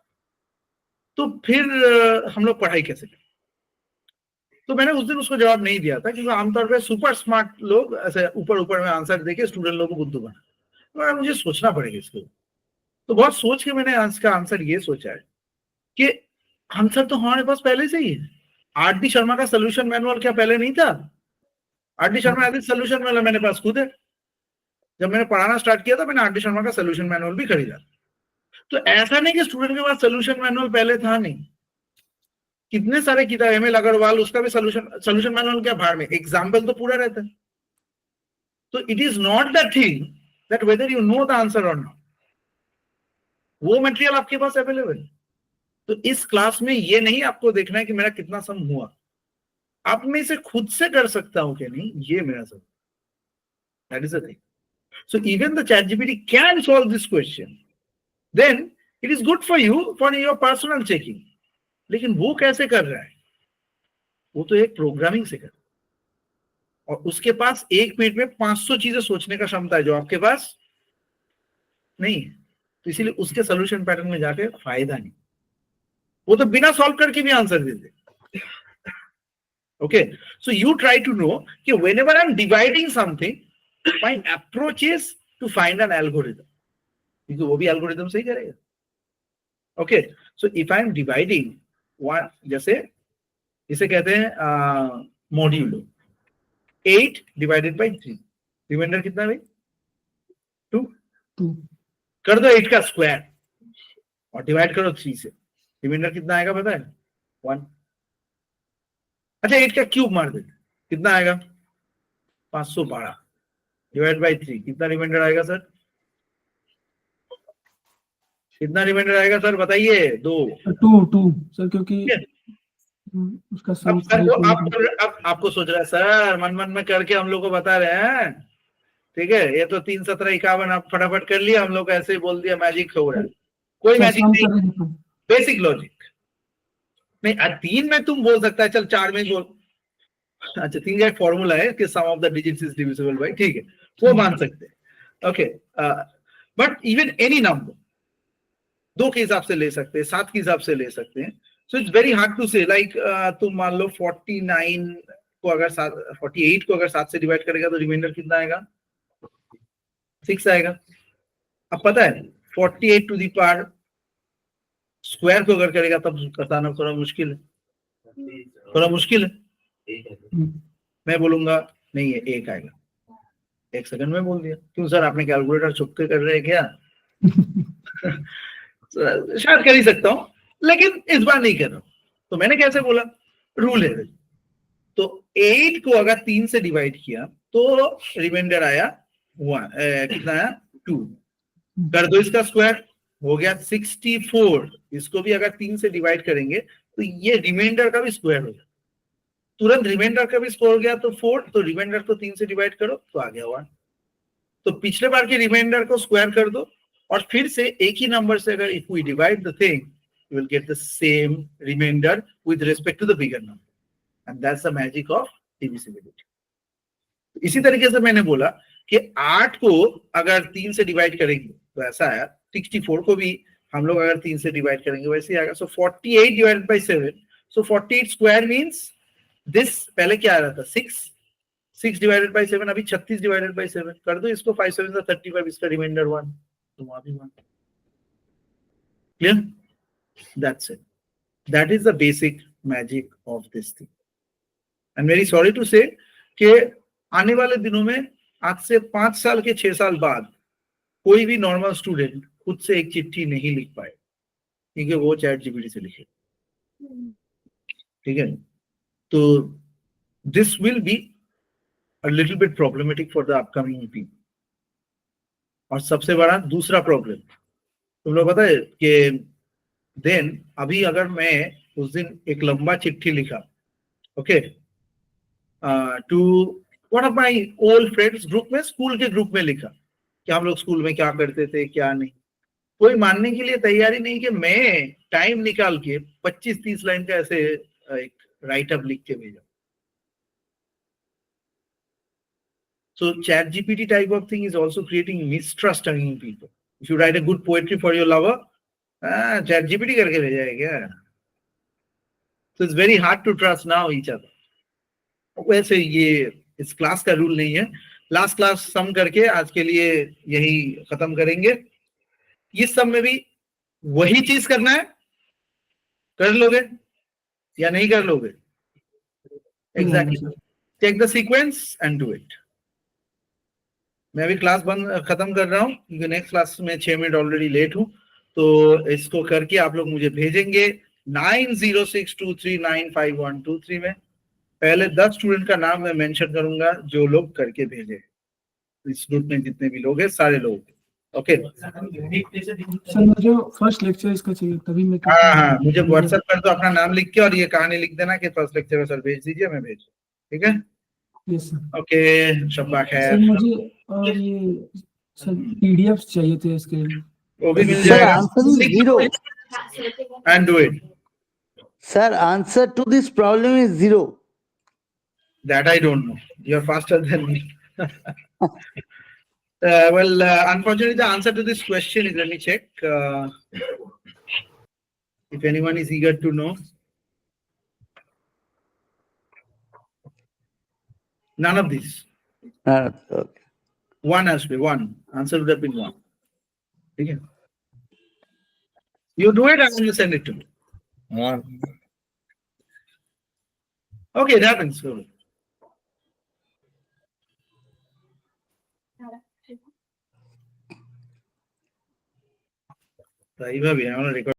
[SPEAKER 1] तो फिर हम लोग पढ़ाई कैसे करें? तो मैंने उस दिन उसको जवाब नहीं दिया था, क्योंकि आमतौर पर सुपर स्मार्ट लोग ऐसे ऊपर ऊपर में आंसर देके स्टूडेंट लोगों को बुद्धू बना, तो मुझे सोचना पड़ेगा इसको। तो बहुत सोच के मैंने इसका आंसर ये सोचा है कि आंसर तो हमारे पास पहले से ही है। आर.डी. शर्मा का सोल्यूशन मैनुअल क्या पहले नहीं था? आर.डी. शर्मा सोल्यूशन मैनुअल मेरे पास खुद है। जब मैंने पढ़ाना स्टार्ट किया था, मैंने आर.डी. शर्मा का सोल्यूशन मैनुअल भी खरीदा। तो ऐसा नहीं कि स्टूडेंट के पास सोल्यूशन मैनुअल पहले था नहीं, कितने सारे किताब, एम.एल. अग्रवाल, उसका भी सोल्यूशन मैनुअल क्या भाड़ में, एग्जाम्पल तो पूरा रहता है। तो it is not the thing that whether you know the answer और नॉट, वो मटेरियल आपके पास अवेलेबल है। तो इस क्लास में ये नहीं आपको देखना है कि मेरा कितना सम हुआ, आप में से खुद से कर सकता हूं कि नहीं, ये मेरा sum. That is the thing. So even the ChatGPT can solve this question, then it is good for you for your personal checking. लेकिन वो कैसे कर रहा है? वो तो एक प्रोग्रामिंग से कर रहा है, और उसके पास 1 मिनट में 500 चीजें सोचने का क्षमता है, जो आपके पास नहीं है। तो इसीलिए उसके सोल्यूशन पैटर्न में जाके फायदा नहीं, वो तो बिना सॉल्व करके भी answer they they. Okay, so you try to know कि whenever I'm dividing something, my approach is to find an algorithm, क्योंकि वो भी algorithm से ही करेगा। Okay, so if I'm dividing one, जैसे इसे कहते हैं मॉड्यूलो, 8 divided by 3, रिमाइंडर कितना है भाई? 2 कर दो 8 का स्क्वायर और डिवाइड करो 3 से, रिमाइंडर कितना आएगा पता है? 1। अच्छा 8 का क्यूब मार देते, कितना आएगा? 512। डिवाइड बाई 3 कितना रिमाइंडर आएगा सर? कितना रिमाइंडर आएगा सर बताइए? 2।
[SPEAKER 3] 2 सर, क्योंकि
[SPEAKER 1] ठीक है।
[SPEAKER 3] उसका
[SPEAKER 1] अब
[SPEAKER 3] सम
[SPEAKER 1] सर को
[SPEAKER 3] 5
[SPEAKER 1] अब आपको सोच रहा है सर मन मन में करके हम लोग को बता रहे हैं, ठीक है? ये तो 3 17 51 आप फटाफट कर लिया, हम लोग को ऐसे ही बोल दिया मैजिक हो रहा है। कोई
[SPEAKER 3] सर
[SPEAKER 1] मैजिक
[SPEAKER 3] सम
[SPEAKER 1] नहीं,
[SPEAKER 3] कर रहे हैं।
[SPEAKER 1] बेसिक लॉजिक नहीं। 3 में तुम बोल सकता है, चल 4 में बोल। अच्छा 3 का एक फॉर्मूला है कि sum of the digits is divisible by, ठीक है, वो मान सकते हैं। Okay, but even any number 2 के हिसाब से ले सकते हैं, 7 के हिसाब से ले सकते हैं। So it's very hard to say, like तुम मान लो 49 को अगर 48 को अगर 7 से डिवाइड करेगा तो रिमाइंडर कितना आएगा? 6 आएगा। अब पता है 48 टू दी पावर स्क्वायर को अगर करेगा तब बताना थोड़ा मुश्किल है, थोड़ा मुश्किल है। मैं बोलूंगा नहीं है 1 आएगा। 1 सेकंड में बोल दिया। क्यों सर आपने कैलकुलेटर छुप के कर रहे हैं क्या? शायद कर ही सकता हूं, लेकिन इस बार नहीं कर रहा हूं। तो मैंने कैसे बोला? रूल है। तो 8 को अगर 3 से डिवाइड किया तो रिमाइंडर आया 1, कितना आया? 2। कर दो इसका स्क्वायर, हो गया 64। इसको भी अगर 3 से डिवाइड करेंगे तो ये रिमाइंडर का भी स्क्वायर हो गया, तुरंत रिमाइंडर का भी स्क्वायर हो गया तो 4। तो रिमाइंडर को 3 से डिवाइड करो तो आ गया 1। तो पिछले बार के रिमाइंडर को स्क्वायर कर दो और फिर से एक ही नंबर से अगर if we divide the thing you will get the same remainder with respect to the bigger number, and that's the magic of divisibility. इसी तरीके से मैंने बोला कि 8 को अगर 3 से डिवाइड करेंगे तो ऐसा आया, 64 को भी हम लोग अगर 3 से डिवाइड करेंगे वैसे ही आएगा। सो 48 divided by 7, so 48 square means this, पहले क्या आ रहा था? 6 डिवाइडेड बाय 7, अभी 36 डिवाइडेड बाय 7 कर दो इसको, 5 7 35, इसका रिमाइंडर 1, तो वहां भी 1। Clear? That's it, that is the basic magic of this thing. And very sorry to say कि आने वाले दिनों में आज से 5 साल के 6 साल बाद कोई भी नॉर्मल स्टूडेंट खुद से एक चिट्ठी नहीं लिख पाए, क्योंकि वो चैट जीपीटी से लिखे। ठीक है, तो this will be a little bit problematic for the upcoming people. और सबसे बड़ा दूसरा प्रॉब्लम तुम लोग पता है कि देन अभी अगर मैं उस दिन एक लंबा चिट्ठी लिखा, okay, to one of my old friends group में, स्कूल के ग्रुप में लिखा कि हम लोग स्कूल में क्या करते थे क्या नहीं, कोई मानने के लिए तैयारी नहीं कि मैं टाइम निकाल के 25-30 लाइन का ऐसे एक राइटअप लिख के भेजा। So ChatGPT type of thing is also creating mistrust among people. If you write a good poetry for your lover, ChatGPT करके भेजा है क्या? So it's very hard to trust now each other. वैसे ये इस क्लास का रूल नहीं है। लास्ट क्लास सम करके आज के लिए यही खत्म करेंगे। इस सब में भी वही चीज करना है, कर लोगे या नहीं कर लोगे? Exactly. Take the sequence and do it. मैं अभी क्लास बंद खत्म कर रहा हूँ क्योंकि नेक्स्ट क्लास में 6 मिनट ऑलरेडी लेट हूँ, तो इसको करके आप लोग मुझे भेजेंगे 9062395123 में। पहले 10 स्टूडेंट का नाम मैं मेंशन करूंगा जो लोग करके भेजे, इस ग्रुप में जितने भी लोग हैं सारे लोग। ओके
[SPEAKER 3] सर मुझे फर्स्ट लेक्चर इसका चाहिए तभी मैं
[SPEAKER 1] हाँ, मुझे व्हाट्सएप कर दो अपना नाम लिख के और ये कहानी लिख देना कि फर्स्ट लेक्चर में सर भेज दीजिए, मैं भेज, ठीक है?
[SPEAKER 3] Yes sir.
[SPEAKER 1] ओके, शब्बा
[SPEAKER 3] सर
[SPEAKER 1] खैर।
[SPEAKER 3] मुझे और ये सर पीडीएफ चाहिए थे इसके।
[SPEAKER 1] वो भी मिल
[SPEAKER 2] Sir,
[SPEAKER 1] जाएगा।
[SPEAKER 2] answer is 0.
[SPEAKER 1] And do it.
[SPEAKER 2] Sir, answer to this problem is 0.
[SPEAKER 1] That I don't know. You're faster than me. Well, unfortunately, the answer to this question is, let me check. If anyone is eager to know. None of these.
[SPEAKER 2] Okay.
[SPEAKER 1] One has to be one. Answer would have been one. Okay. You do it and then you send it to me. Okay, it happens. So,